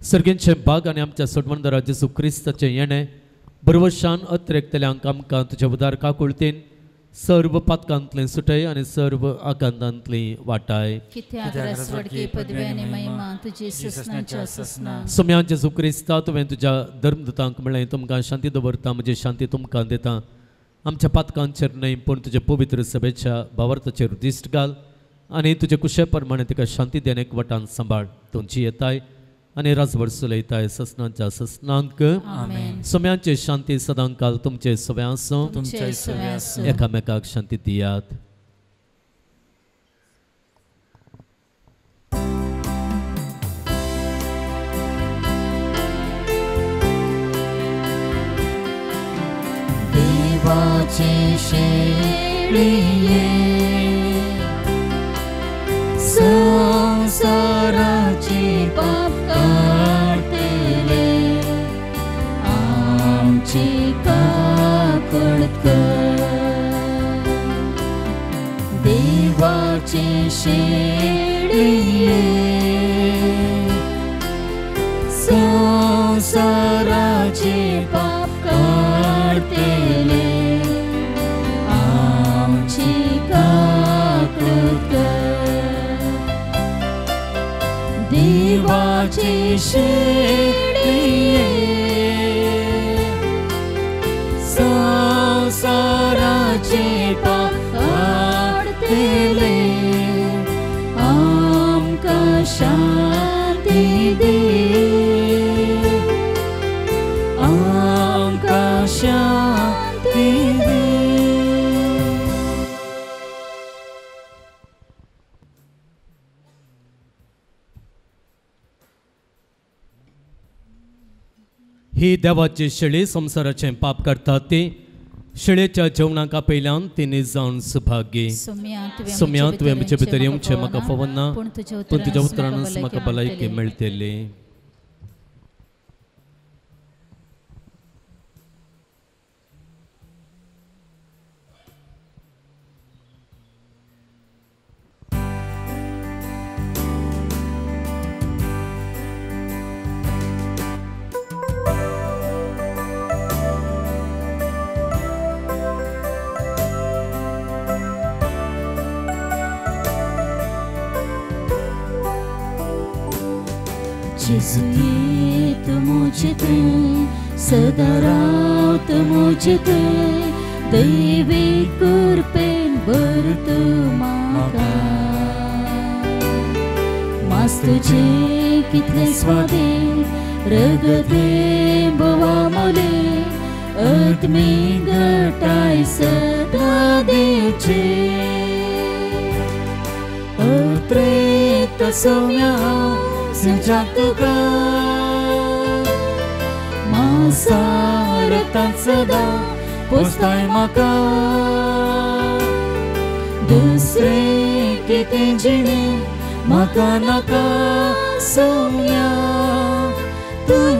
सर्गींचे भाग आनी आमच्या सोडवंदरा जेजू क्रिस्ताचें येणें बरवशान अत्रेकतल्यांक आमकां तुज्या उदार काकुळतेन सर्व पातकांतलें सुटय आनी सर्व आकांतांतली वाटाय. सोम्या जेजू क्रिस्ता, तुवें तुज्या धर्मदूतांक म्हणलें तुमकां शांती दवरता, म्हजी शांती तुमकां दिता. आमच्या पातकांचेर न्हय पूण तुजे पवित्र सभेच्या भावार्थाचेर दिश्ट घाल आनी तुजे कुशे प्रमाणे तिका शांती देन एकवटान सांबाळ. तुमची येताय आनी राजभर चलयताय ससनांच्या ससनांक. सोम्यांची शांती सदां काल तुमचे सवे आसूं. एकामेकाक शांती दियात. देवाची शेळिये संसाराची पाप काढतेले, आमची काकूळ कर. देवाची शेळिये संसाराची पाप काढतेले, आमची काकूळ कर. देवाची शेळिये शांती दे आमकां शांती दे. ही देवाची शेळी संसाराचें पाप करता ती शेळेच्या जेवणाका पयल्यान तिने जावन सुभागी. सुम्या तुवें म्हजे भितर येवचें म्हाका फवना पूण तुज्या उतरानच म्हाका भलायकी मेळटली. जिसुयेत मुझते सदा रावत मुझते दैवी कृपेन भरत म्हाका. मास तुजे कितले स्वादे रगते बोवा मोले आत्मी घटाय सदा देवचे. अत्रेत सौम्या संचाक तुका मासारतान सदा पोसताय म्हाका. दुसरे कितें जिणें म्हाका नाका सौम्या तूं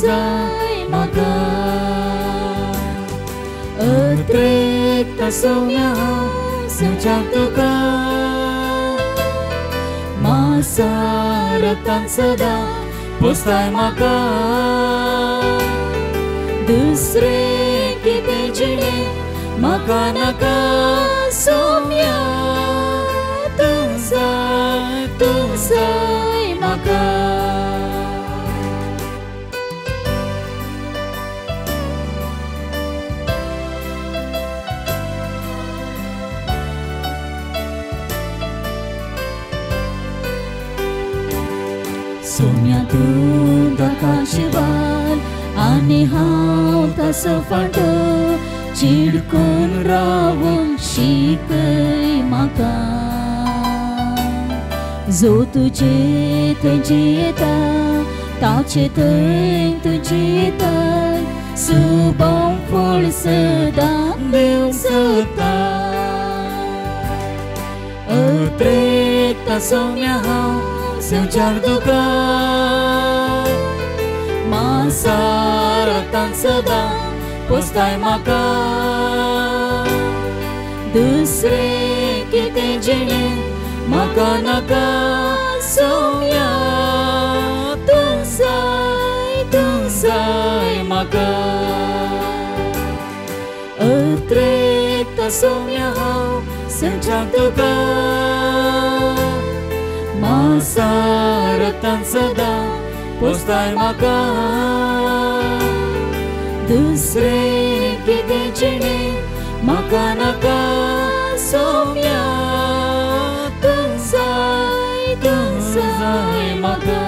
जाय म्हाका. अत्रेत सौम्या संचाक तुका मासारतान सदा पोसताय म्हाका. दुसरे कितें जिणें म्हाका नाका सौम्या तूं जाय म्हाका. सौम्या तूं दाकाची वाल आनी हांव ताचो फाटो चिडकून रावूंक शिकय म्हाका. जो तुजे थंय जियेता ताचे थंय तूं जियेताय. सुबों फळ सदां दिवंक सोदता. अत्रेत सौम्या हांव संचार तुका मासारतान सदा पोसताय म्हाका. दुसरे कितें जिणें म्हाका नाका सौम्या तूं जाय म्हाका. अत्रेत सौम्या हांव संचार तुका मासारतान सदा पोसताय म्हाका. दुसरे कितें जिणें म्हाका नाका सौम्या तूं जाय म्हाका.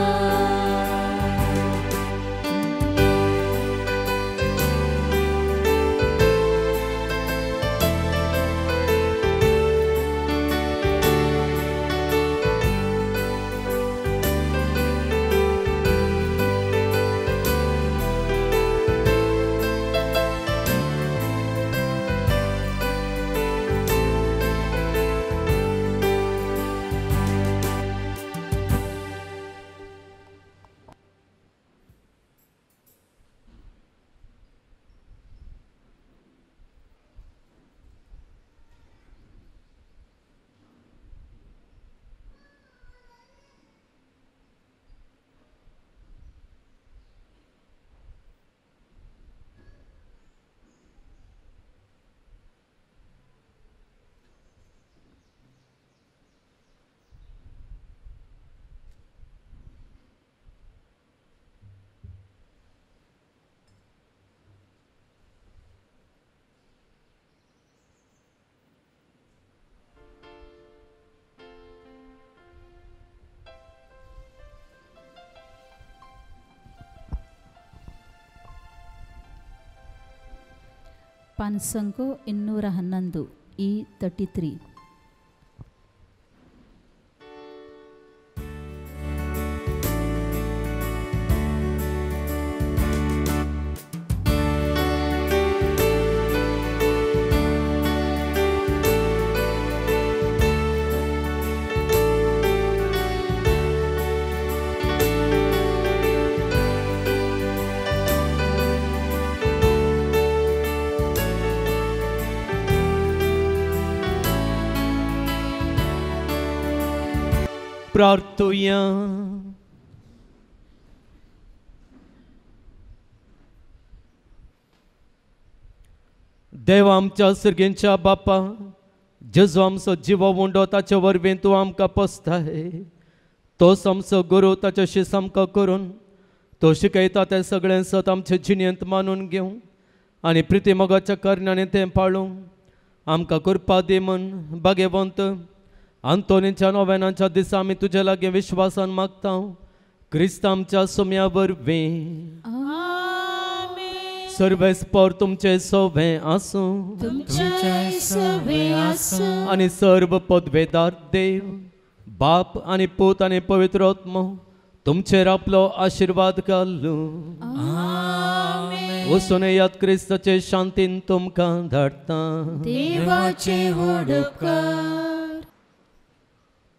पानसंको 211 E33. प्रार्थूया. देव आमच्या सर्गेंच्या बापा, जेजू आमचो जिवो उंडो ताचे वरवीं तूं आमकां पोसताय. तोच आमचो गुरू, ताचे शीस आमकां करून तो शिकयता तें सगळें सत आमचे जिणेंत मानून घेवं आनी प्रिती मोगाच्या कारणांनी तें पाळूंक आमकां करपा दी म्हण भाग्यवंत आंतोनीच्या नोवेनाच्या दिसा आमी तुजे लागीं विश्वासान मागता. क्रिस्त आमच्या सुम्या वरवीं सर्वेस्पर तुमचे सोबे आसूं आनी सर्व पदवेदार देव बाप आनी पूत आनी पवित्र आत्मो तुमचेर आपलो आशीर्वाद घालूं. वचून येयात, क्रिस्ताचे शांतीन तुमकां धाडटा.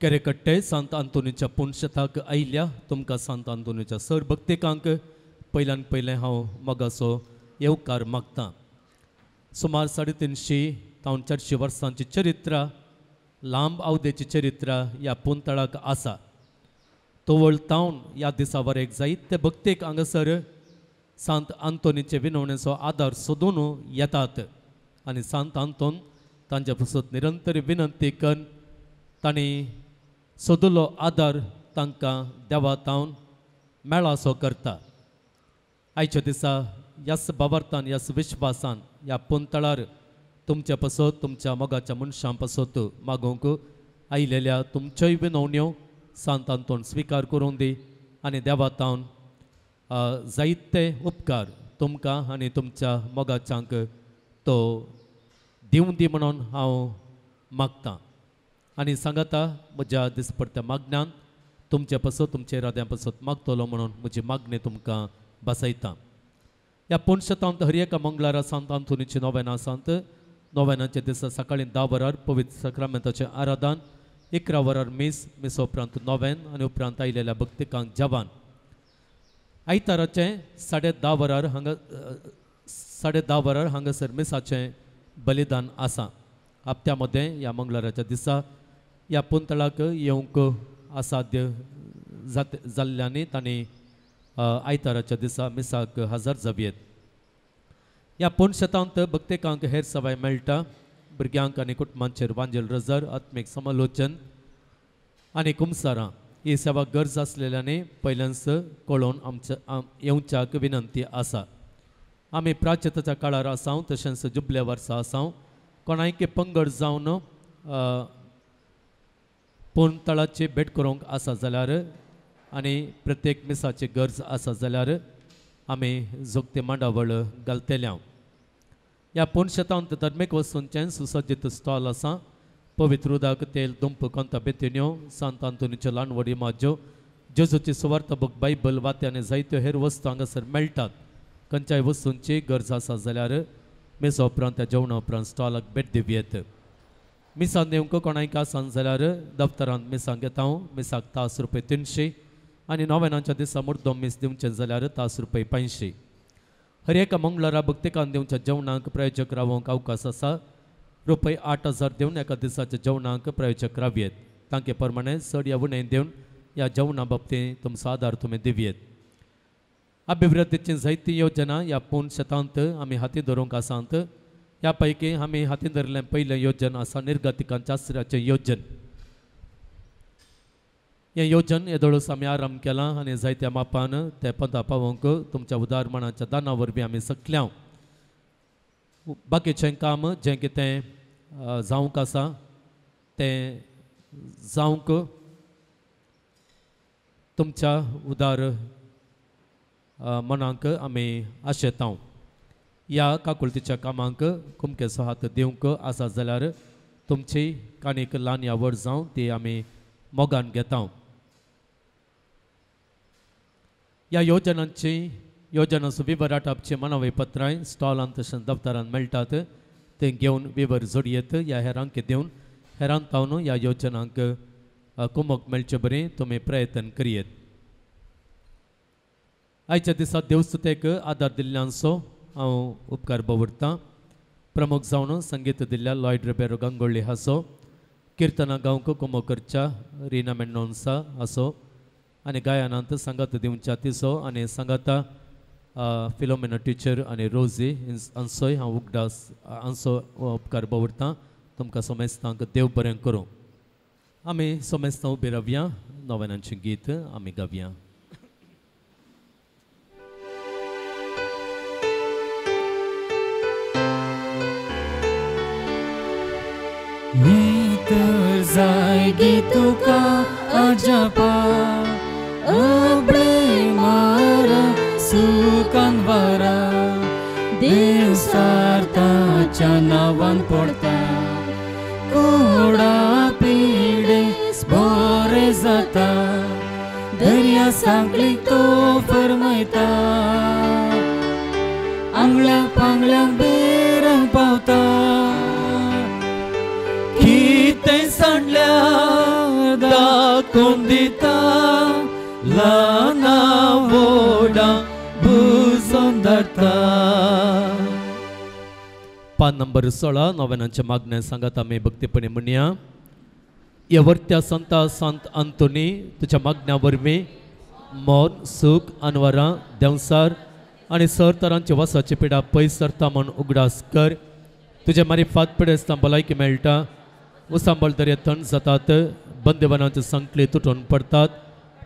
केरेकट्टे सांत आंतोनीच्या पुण्यशताक आयल्या तुमकां सांत आंतोनीच्या सर भक्तिकांक पयल्यान पयलें हांव मोगाचो येवकार मागतां. सुमार 350 ते 400 वर्सांची चरित्रा, लांब अवधेची चरित्रा ह्या पुंतळाक आसा. तोवळ तावन ह्या दिसा वरेक जायते भक्तीक हांगासर सांत आंतोनीचे विनवणेचो आदार सोदून येतात आनी सांत आंतोन तांच्या पासत निरंतर विनंती करून तांणी सोदुलो आदार तांकां देवा तावन मेळासो करता. आयच्या दिसा ह्याच बाबार्थान ह्याच विश्वासान ह्या पुंतळार तुमच्या पासत तुमच्या मोगाच्या मनशां पासत मागोवंक आयलेल्या तुमच्योय विनवण्यो सांत आंतोन स्विकार करूं दी आनी देवा तावन जायते उपकार तुमकां आनी तुमच्या मोगाच्यांक तो दिवं दी म्हणून हांव मागतां. आनी सांगाता म्हज्या दिसपडत्या मागण्यान तुमचे पासत तुमचे इराद्या पासत मागतलो म्हणून म्हजी मागणी तुमकां बसयतां. ह्या पुण्यशतांत हर एका मंगळारा सांत आंतोनीची नोवेनां आसात. नोवेनांच्या दिसा सकाळीं 10 वरार पवित्र सक्रामेंताचें आराधन, 11 वरार मिस उपरांत नोवेन आनी उपरांत आयलेल्या भक्तिकांक जवान. आयताराचें 10:30 वरार 10:30 वरार हांगासर मिसाचें बलिदान आसा. हप्त्या मदें ह्या मंगळाराच्या दिसा ह्या पुंतळाक येवंक असाध्य जाल्ल्यांनी तांणी आयताराच्या दिसा मिसाक हजर जावयेत. ह्या पुण्यशतांत भक्तिकांक हेर सवाय मेळटा. भुरग्यांक आनी कुटुंबांचेर वांजेल रजर, आत्मीक समालोचन आनी कुमसारां ही सेवा गरज आसलेल्यांनी पयल्याच कळोवन येवच्याक विनंती आसा. आमी प्राचिताच्या काळार आसां तशेंच जुबले वर्सा आसां. कोणायके पंगड जावन पुंतळाची भेट करूंक आसा जाल्यार आनी प्रत्येक मिसाची गरज आसा जाल्यार आमी जोगते मांडावळ घालतल्या. ह्या पुण्यशतांत धर्मीक वस्तूंचें सुसज्जीत स्टॉल आसा. पवित्र उदक, तेल, दुंप, कोंता बेतिन्यो, सांत आंतोनीच्यो ल्हानवडी माज्यो, जेजूची सुवार्थ बूक, बायबल, वाते आनी जायत्यो हेर वस्तू हांगासर मेळटात. खंयच्याय वस्तूंची गरज आसा जाल्यार मिसा उपरांत त्या जेवणा उपरांत स्टॉलाक भेट दिवयेत. मिसांत नेमको कोणाक आसा जाल्यार दफ्तरांत मिसांक येता. मिसाक तास रुपये 300 आनी नोवेनांच्या दिसा मुर्दोम मीस दिवचें जाल्यार तास रुपये 500. हर एका मंगळारा भक्तिकान दिवच्या जेवणाक प्रायोजक रावोवंक अवकाश आसा. रुपये 8,000 दिवन एका दिसाच्या जेवणाक प्रायोजक रावयेत. तांचे प्रमाणे चड या उणें दिवन ह्या जेवणा बाबतींत तुमचो आदार तुमी दिवयेत. अभिवृद्धीची जायती योजना ह्या पुण्यशतांत आमी हाती धरूंक आसात. ह्या पैकी आमी हाती धरलें पयलें योजन आसा निर्गतिकांच्या आश्रयाचें योजन. हें योजन येदोळूस आमी आराम केलां आनी जायत्या मापान तें पदां पावोवंक तुमच्या उदार मनाच्या दाना वरवीं आमी सकल्या. बाकीचें काम जें कितें जावंक आसा तें जावंक तुमच्या उदार मनाक आमी आशेतां. ह्या काकुळतीच्या कामांक कुमकेचो हात दिवंक आसा जाल्यार तुमची काणीक ल्हान या व्हड जावं ती आमी मोगान घेता. ह्या योजना विवर आपची मनावी पत्रां स्टॉलांत तशेंच दफ्तरांत मेळटात. ते घेवन विवर जोडयेत ह्या हेरांक दिवन हेरांत पावन ह्या योजनांक कुमक मेळचे बरें तुमी प्रयत्न करियेत. आयच्या दिसा देवस्तुतेक आदार दिल्ल्यांचो हांव उपकार भोवरतां. प्रमुख जावन संगीत दिल्ल्या लॉयड रिबेरो गंगोळ्ळी हांसो, किर्तना गांवक कुमक करच्या रिना मेन्नोन्सा हांसो आनी गायनांत सांगात दिवच्या तिसो आनी सांगाता फिलोमेना टिचर आनी रोजी हांचोय हांव उगडास हांचो उपकार भोवरतां. तुमकां सोमेस्तांक देव बरें करूं. आमी सोमेस्तां उबी रावया, नोवेनांचें गीत आमी गावया. जायगी तुका अजपा अबळे मारा सुकान वारा देव सार्थाच्या नावान पडता कोडा पिडे बरे जाता दर्या सांगली तो फरमायता आंगल्या पांगल्यांक बेरांक पावता कितें सांडल्या दाखोवन दिता ल्हाना व्हडा बुजोवन धरता. पान नंबर 16 नोवेनांचे मागणे सांगात आमी भक्तीपणी म्हणया. येवर्त्या संता सांत आंतोनी तुज्या मागण्या वरवीं मोन सूख अनवरां देंवसार आनी सर तरांची वसाची पिडा पयस सरता म्हूण उगडास कर. तुजे मारिफात पिडेस्तां भलायकी मेळटा. उसांबळ दर्या थंड जातात, बंदिवानांचे संकले तुटून पडतात,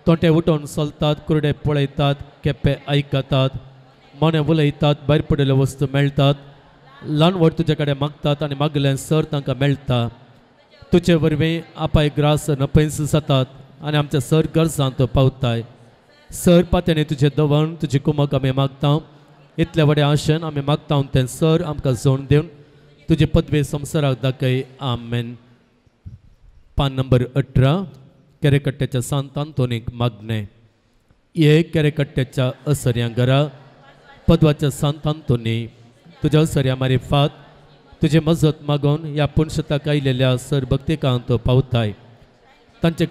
तोंटे उठून चलतात, कुरडे पळयतात, केप्पे आयकतात, मोने उलयतात, भायर पडिल्ल्यो वस्तू मेळटात, ल्हान व्हड तुजे कडेन मागतात आनी मागलें सर तांकां मेळटा. तुजे वरवीं आपाय ग्रास नपयस जातात आनी आमच्या सर गरजांत पावताय. सर पात्यांनी तुजें दवण तुजी कुमक आमी मागता. इतले व्हडे आशेन आमी मागता तें सर आमकां जोड दिवन तुजी पदवी संवसाराक दाखय. आमेन. पान नंबर 18 केरेकट्ट्याच्या सांत आंतोनीक मागणे. ये केरेकट्ट्याच्या असर्या घरा पदवाच्या सांत आंतोनी तुज्या असर्या मारिफात तुझे मजत मागून ह्या पुणशताक आयिल्ल्या सर भक्तिकांत पावताय. तांचे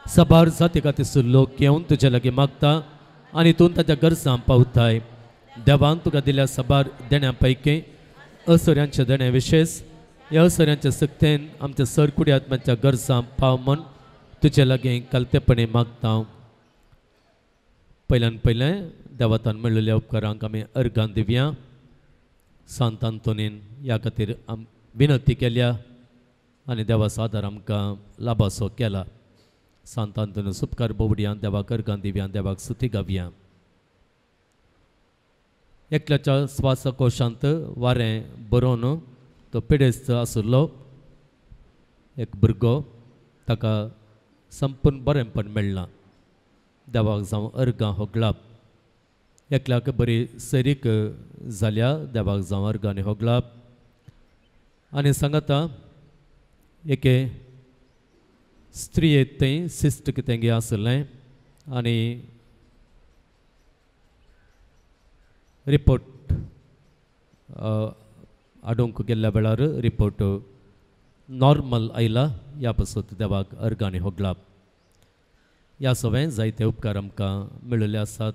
सबार जाती खातीर लोक येवन तुजे लागीं मागता आनी तूं ताच्या गरजां पावताय. देवान तुका दिल्या सबार देण्या पैकी असर्यांचे देणे विशेष ह्या असर्यांच्या सक्तेन आमच्या सर कुड्यात्म्याच्या गरजां पाव म्हूण तुजे लागीं कलतेपणी मागता. पयलें देवातान मेळिल्ल्या उपकारांक आमी अर्गां दिवया. सांत आंतोनीन ह्या खातीर विनंती केल्या आनी देवाचो आदार आमकां लाभासो केला. सांत आंतोनी उपकार बोवड्या देवाक अर्गां दिवया, देवाक स्तुती गावया. एकल्याच्या स्वासकोशांत वारें बरोवन तो पिडेस्त आशिल्लो एक भुरगो ताका संपूर्ण बरेंपण मेळ्ळां. देवाक जावं अर्गां होगलाप. एकल्याक बरी सरीक जाल्या देवाक जावं अर्गांनी होगलाप. आनी सांगता एके स्त्रियेक थंय सिस्ट कितें गे आसलें आनी रिपोर्ट हाडूंक गेल्ल्या वेळार रिपोर्ट नॉर्मल आयला. ह्या पासून देवाक अर्गांनी होगलाप. ह्या सगळें जायते उपकार आमकां मेळिल्ले आसात.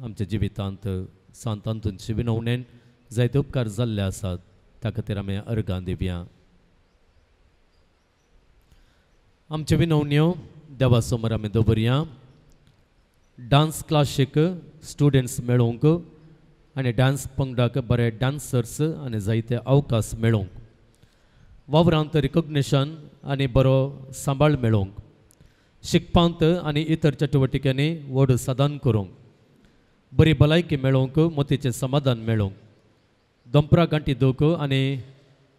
आमच्या जिवितांत सांत आंतोनीचे विनवणेन जायते उपकार जाल्ले आसात. त्या खातीर आमी अर्गां दिवया. आमच्यो विनवण्यो देवा समोर आमी दवरया. डान्स क्लासीक स्टुडंट्स मेळोवंक आनी डान्स पंगडाक बरे डान्सर्स आनी जायते अवकाश मेळोवंक. वावरांत रिकॉग्निशन आनी बरो सांबाळ मेळोवंक. शिकपांत आनी इतर चटवटिकेनी व्हड साधन करूंक. बरी भलायकी मेळोवंक, मोतीचें समाधान मेळोवंक. दंपरा गांठी दूख आनी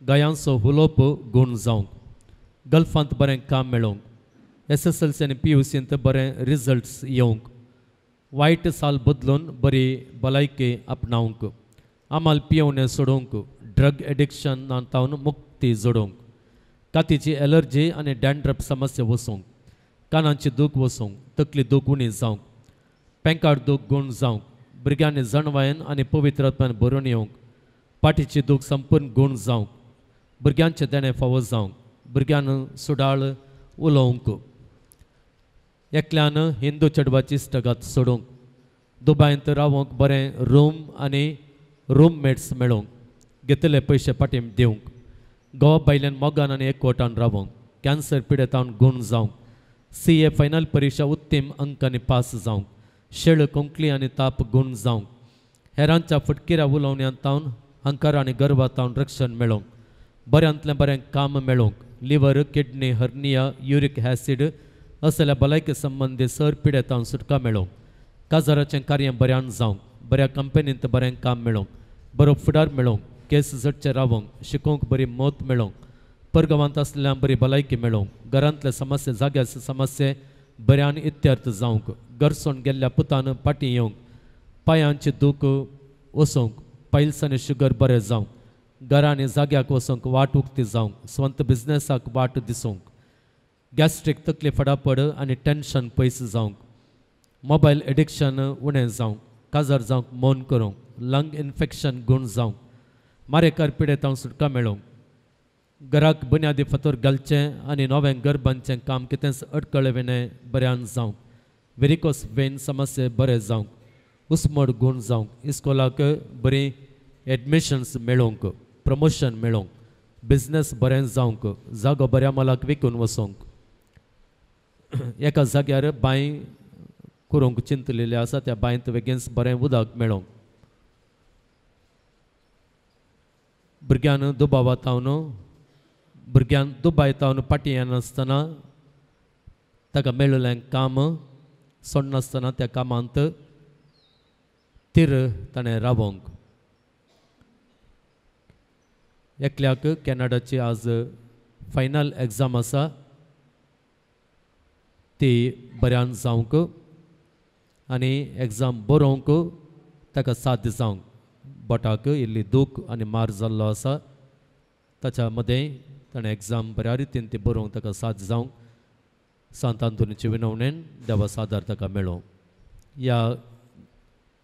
गायांचो हुलोप गूण जावंक. गल्फांत बरें काम मेळोवंक. SSLC आनी PUCंत बरें रिजल्ट्स येवंक. वायट साल बदलून बरी भलायकी आपणावंक आमाल पियेवणें सोडूंक ड्रग एडिक्शन तावन मुक्ती जोडूंक कातीची एलर्जी आनी डॅन्ड्रफ समस्या वसूंक कानांची दूख वसूंक तकली दूख उणी जावंक पेंकार दूख गुण जावंक भुरग्यांनी जणवायेन आनी पवित्र आत्म्यान भरून येवंक पाठीची दूख संपूर्ण गुण जावंक भुरग्यांचे देणे फावो जावंक भुरग्यान सुडाळ उलोवंक एकल्यान हिंदू चेडवाची इश्टगात सोडूंक दुबायंत रावंक बरें रूम आनी रूममेट्स मेळोवंक घेतले पयशे पाटीम दिवंक घोव बायल्यान मोगान आनी एकवटान रावंक कॅन्सर पिडेतावन गुण जावंक CA फायनल परीक्षा उत्तीम अंकांनी पास जावंक शेळ कोंकली आनी ताप गुण जावंक हेरांच्या फुटकिऱ्या उलोवण्यांतावन हंकार आनी गर्वातावन रक्षण मेळोवंक बऱ्यांतलें बरें काम मेळोवंक liver kidney hernia uric acid असल्या भलायकी संबंदी सर पिडेतावन सुटका मेळोवंक काजाराचें कार्य बऱ्यान जावंक बऱ्या कंपनींत बरें काम मेळोवंक बरो फुडार मेळोवंक केस झटचे रावंक शिकोवंक बरी मोत मेळोवंक परगांवांत आसलेल्या बरी भलायकी मेळोवंक घरांतले समस्या जाग्याचे समस्ये बऱ्यान इत्यार्थ जावंक गरसोन गेल्ल्या पुतान पाटी येवंक पांयांची दूख वसूंक पायल्स आनी शुगर बरें जावंक घरांनी जाग्याक वसूंक वाट उक्ती जावंक स्वंत बिझनेसाक वाट दिसूंक गॅस्ट्रीक तकली फडापड आनी टेन्शन पयस जावंक मोबायल एडिक्शन उणें जावंक काजार जावंक मौन करूंक लंग इन्फेक्शन गुण जावंक मारेकार पिडेतावन सुटका मेळोवंक घराक बुन्यादी फातर घालचें आनी नवें घर बांदचें काम कितेंच अडकळविणें बऱ्यान जावंक वेरिकोस वेन समस्ये बरें जावंक उस्मोड गुण जावंक इस्कोलाक बरी एडमिशन्स मेळोवंक प्रमोशन मेळोवंक बिझनेस बरें जावंक जागो बऱ्या मोलाक विकून वचोंक एका जाग्यार बांय करूंक चिंतलेले आसा त्या बांयत बेगीनच बरें उदक मेळोवंक भुरग्यान दुबावातावन भुरग्यान दुबायतावन पाटी येनासतना ताका मेळिल्लें काम सोडनासतना त्या कामांत तीर ताणें रावोंक एकल्याक कॅनडाची आज फायनल एग्जाम आसा ती बऱ्यान जावंक आनी एग्जाम बरोवंक ताका साध्य जावंक बोटाक इल्ली दूख आनी मार जाल्लो आसा ताच्या मदें ताणें एग्जाम बऱ्या रितीन ती बरोवंक ताका साध्य जावंक सांत आंतोनीचे विनवणेन देवा सादार ताका मेळो ह्या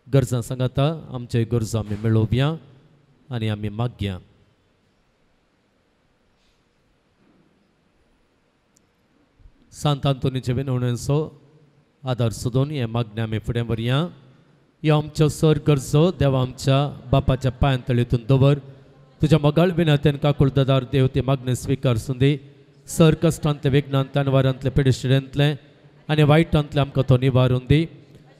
गरजां सांगाता आमचे गरजो आमी मेळोवया आनी आमी मागया सांत आंतोनीचे विनवणेचो आदार सोदून हे मागणे आमी फुडें व्हरया ह्यो आमच्यो सर गरजो देवा आमच्या बापाच्या पांयां तळेतून दवर तुज्या मोगाळ विनंतेन काकूळ दादार देव ते मागणे स्विकार सुंदी सर कश्टांतले विघ्नांतले अनवारांतले पिडेशिडेंतले आनी वायटांतले आमकां तो निवारून दी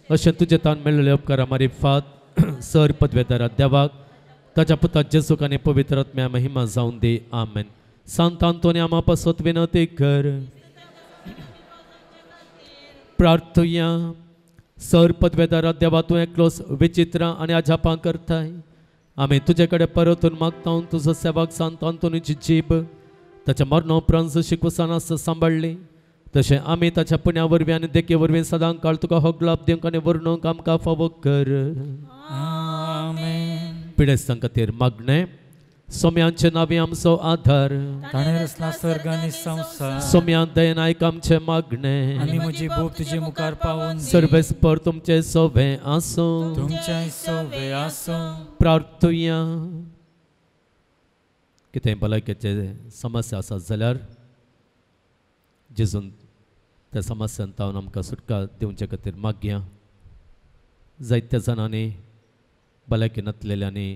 अशें तुजे तान मेळिल्ले उपकारा मारिफात सर पदवेदारा देवाक ताच्या पुता जेसूक आनी पवित्र आत्म्या महिमा जावन दी आमेन सांत आंतोनी आमा पासत विनंती कर प्रार्थया सर पदवेदारा देवा तूं एकलोस विचित्र आनी अजापां करताय आमी तुजे कडेन परतून मागता तुजो सेवाक सांत आंतोनीची जीब ताच्या मरणा उपरांत जशी कुसानास सांबाळ्ळी तशें आमी ताच्या पुण्या वरवीं आनी देखे वरवीं सदां काळ तुका हो ग्लाब दिवंक आनी वर्णूंक आमकां फावो कर पिडेस्तां खातीर मागणें सोम्यांचे नांवी आमचो आधार ताणें रचला सर्ग आनी संवसार सोम्या दयेन आयक आमचें मागणें आनी म्हजी भूक तुजे मुखार पावून सर्वेस्पर तुमचें सोबें आसूं तुमच्या सोबे आसूं प्रार्थया कितें भलायकेचे समस्या आसात जाल्यार जेजून त्या समस्यांत तावन आमकां सुटका दिवचे खातीर मागया जायत्या जाणांनी भलायकी नातलेल्यांनी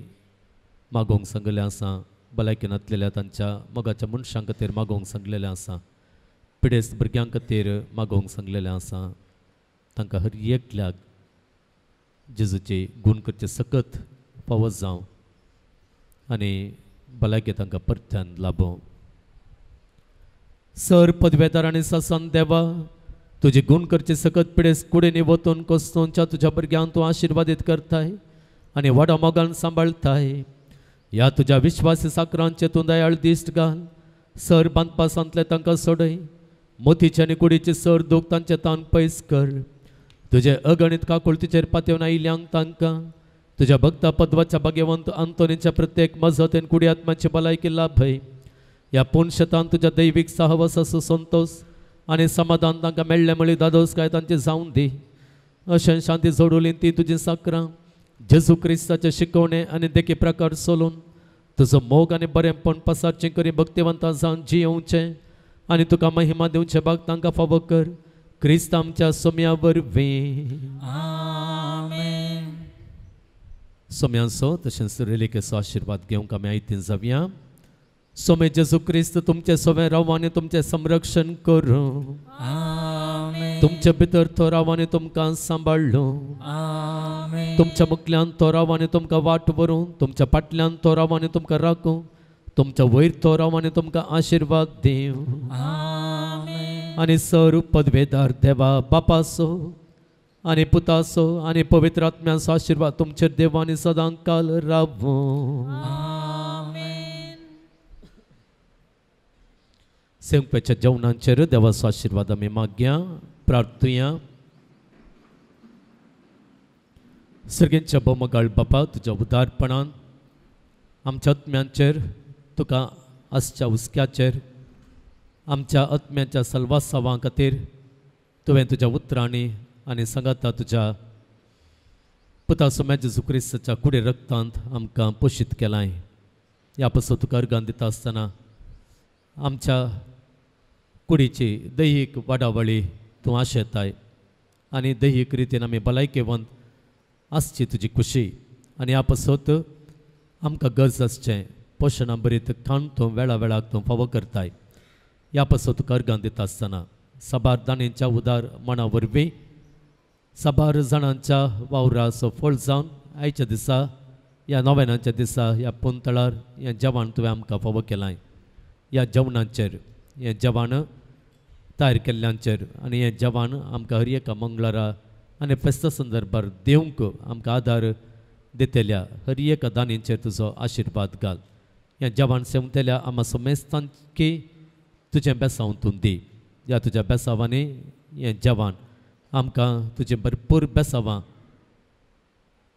मागोवंक सांगलेलें आसा भलायकी नातलेल्या तांच्या मोगाच्या मनशां खातीर मागोवंक सांगलेलें आसा पिडेस्त भुरग्यां खातीर मागोवंक सांगलेलें आसा तांकां हर एकल्याक जेजूची गूण करचे सकत फावो जावं आनी भलायकी तांकां परत्यान लाभो सर पदवेदार आनी सासन देवा तुजी गूण करचे सकत पिडेस कुडींनी वतून कोस्तोंच्या तुज्या भुरग्यांक तूं आशिर्वादीत करताय आनी व्हडा मोगान सांबाळताय ह्या तुज्या विश्वासी साकरांचे तूं दयाळ दिश्ट घाल सर बांदपा सांतले तांकां सोडय मोतीचे आनी कुडीचे सर दूख तांचे तान पयस कर तुझे अगणित काकुळतीचेर पातयेवन आयिल्यांक तांकां तुझ्या भक्ता पद्वाच्या भाग्यवंत अंतोनीच्या प्रत्येक मजतीन कुडी आत्म्याची भलायकी लाभय. ह्या पुणशतान तुझ्या दैवीक सहवासाचो संतोष आनी समाधान तांकां मेळ्ळे म्हळी दादोस काय तांचे जावं दी. अशें शांती जोडुली ती तुजी साकरां जेजू क्रिस्ताचे शिकवणे आनी देखी प्रकार सोलून तुजो मोग आनी बरेंपण पसारचें करी भक्तिवंतां जावन जियोवचें आनी तुका महिमा दिवचे भाग तांकां फावो कर. क्रिस्त आमच्या सोम्या वरवीं. आमेन. सोम्यांचो तशेंच रेलिकेचो आशिर्वाद घेवंक आमी आयतीन जावया. सोमे जेजू क्रिस्त तुमचे सोवे राव आनी तुमचें संरक्षण करूं. आमेन. तुमचे भितर तो राव आनी तुमकां सांबाळलो. आमेन. तुमच्या मुखल्यान तो राव आनी तुमकां वाट व्हरूं. तुमच्या फाटल्यान तो राव आनी तुमकां राखूं. तुमच्या वयर तो राव आनी तुमकां आशिर्वाद दिवं. आमेन. आनी सर्व पदवेदार देवा बापाचो आनी पुताचो आनी पवित्र आत्म्याचो आशिर्वाद तुमचेर देवानी सदां काल रावूं. आमेन. सेवकाच्या जेवणांचेर देवाचो आशिर्वाद आमी मागया, प्रार्थुया. सर्गेंच्या बोमगाळ बापा, तुज्या उदारपणान आमच्या आत्म्यांचेर तुका आसच्या हुस्क्याचेर आमच्या आत्म्याच्या सलवासावां खातीर तुवें तुज्या उतरांनी आनी सांगाता तुज्या पुता सोम्या जेजू क्रिस्ताच्या कुडी रक्तांत आमकां पोशीत केलाय. ह्या पासून तुका अर्गां दिता आसतना आमच्या कुडीची दैहीक वाडावळी तूं आशेताय आनी दैहीक रितीन आमी भलायकेवंत आसची तुजी खुशी. आनी ह्या पासत आमकां गरज आसचें पोशणां बरीत खाण तूं वेळा वेळाक तूं फावो करताय. ह्या पासत तुका अर्गां दिता आसतना साबार दाणेंच्या उदार मना वरवीं साबार जाणांच्या वावराचो फळ जावन आयच्या दिसा ह्या नोवेनाच्या दिसा ह्या पोंतळार हें जेवण तुवें आमकां फावो केलाय. ह्या जेवणाचेर हें जेवण तयार केल्ल्यांचेर आनी हें जेवण आमकां हर एका मंगळारा आनी फेस्ता संदर्भार दिवंक आमकां आदार दितेल्या हर एका दानींचेर तुजो आशिर्वाद घाल. हें जेवण सेवतेल्या आमा समेस्तांकी तुजें बेसांव तूं दी. ह्या तुज्या बेसांवांनी हें जेवण आमकां तुजें भरपूर बेसांवां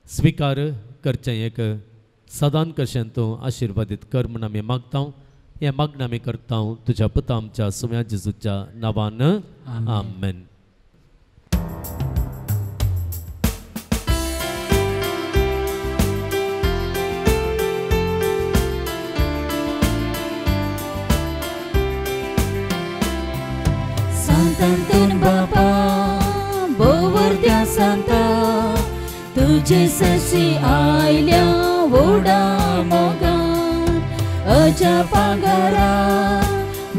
स्विकार करचें एक सदांच कशें तूं आशिर्वादीत कर म्हूण आमी मागता. हें मागणें आमी करता तुज्या पुता आमच्या सोम्या जेजूच्या नांवान. आमेन. सांतांतून बापा बोवर्द्या सांता तुझे ससी आयल्या वोडा मोगान अजा पागारा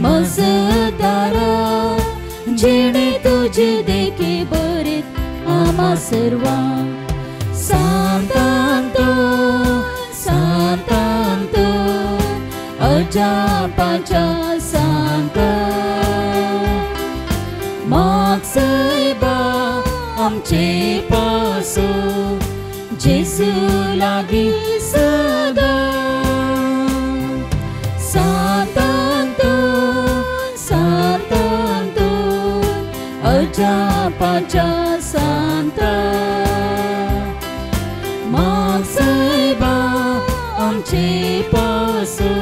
मजदारा जेणे तुझे देखे बरेत आमा सर्वां. सांतांतो सांतांतो अजा पाच्या सांता माग सायबा आमचे पासो जेजू लागीं सदां. सांतांतो सांतांतो अजा पाच्या सांता माग सायबा आमचे पासो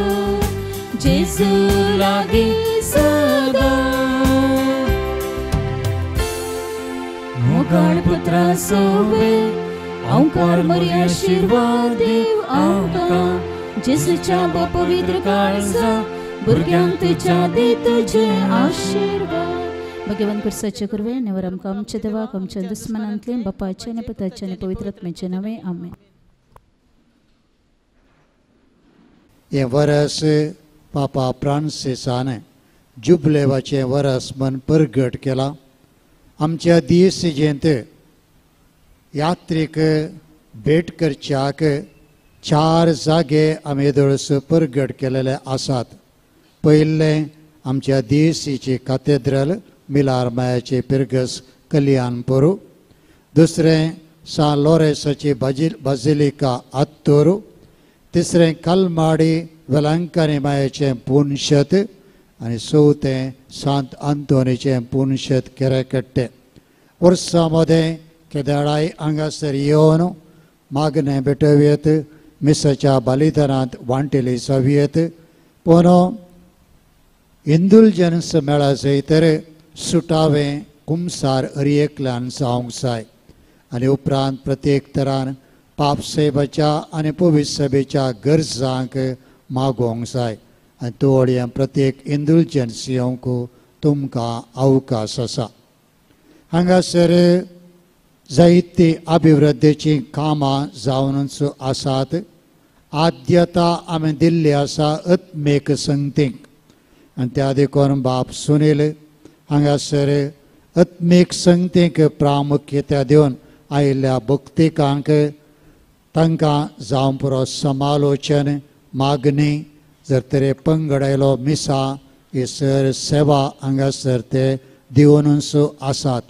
जेजू लागीं सदां. मोगाळ पुत्रा सोबे ओंकार मरी आशिर्वाद देव आमकां जेजूच्या पवित्र काळजा भुरग्यांक तुज्या दी तुजे आशिर्वाद. भगवान कुर्साचे कुरवे नेवर आमकां आमच्या देवाक आमच्या दुस्मनांतले बापाचे आनी पुताचे आनी पवित्र आत्म्याचे नांवे आमेन. हें वरस पापा फ्रांसिसान जुबलेवाचें वरस म्हूण परगट केलां. आमच्या दिवसेंत यात्रेक भेट करच्याक 4 जागे आमी दळस परगट केलेले आसात. पयलें आमच्या दिवसीची कॅथेड्रल मिलारमायाचे पिर्गस कल्याणपुरू. दुसरें सान लोरेसाची बाजिलिका आत्तोरू. तिसरें कलमाडी वेलांकनी मायेचें पुणशत आनी चवथें सांत आंतोनीचें पुणशत केरेकट्टे. वर्सामध्ये केदाराय हांगासर येवन मागणें भेटोवयेत, मिसाच्या बलिदानांत वांटेली जावयेत. पूण इंदुलजन्स मेळा जैतर सुटावें कुमसार हरएकल्यान जावंक जाय. आनी उपरांत प्रत्येक तरान पापसेबाच्या आनी पवित्र सभेच्या गरजांक मागोवंक जाय. आनी तोवड्या प्रत्येक इंदुलजन्स येवंक तुमकां अवकाश आसा. हांगासर जायती अभिवृद्धीची कामां जावनूच आसात. आद्यता आमी दिल्ली आसा आत्मीक संगतीक. आनी त्या देखून बाब सुनील हांगासर आत्मीक संगतीक प्रामुख्यता दिवन आयिल्ल्या भक्तिकांक तांकां जावं पुरो समालोचन मागणी जर तरी पंगड आयलो मिसा ही सर सेवा हांगासर ते दिवनूच आसात.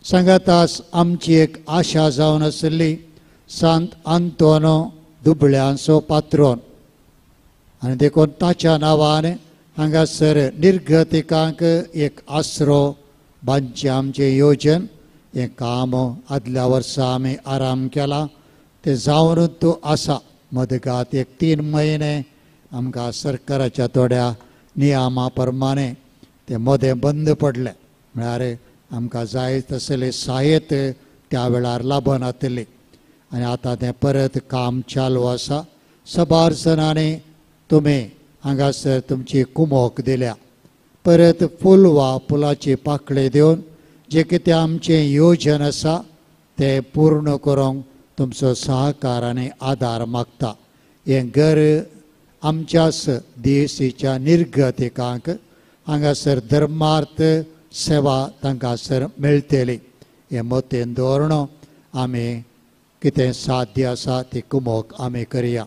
सांगातास आमची एक आशा जावन आसली सांत आंतोनो दुबळ्यांचो पात्रोन आनी देखून ताच्या नांवान हांगासर निर्गतिकांक एक आसरो बांदचें आमचें येवजन हें काम आदल्या वर्सा आमी आराम केला. ते जावनूच आसा. मदगात एक 3 म्हयने आमकां सरकाराच्या थोड्या नियमा प्रमाणे ते मदें बंद पडले. म्हळ्यार आमकां जाय तसले सहाय्यत त्या वेळार लाभनातली. आनी आतां तें परत काम चालू आसा. सबार जणांनी तुमी हांगासर तुमची कुमोक दिल्या. परत फूल वा फुलाची पाकळी दिवन जें कितें आमचें येवजन आसा तें पूर्ण करूंक तुमचो सहकार आनी आदार मागता. हें घर आमच्याच देशीच्या निर्गतिकांक हांगासर धर्मार्थ सेवा तांकां सर मेळटली. हें मतीन दवरून आमी कितें साध्य आसा ती कुमोक आमी करया.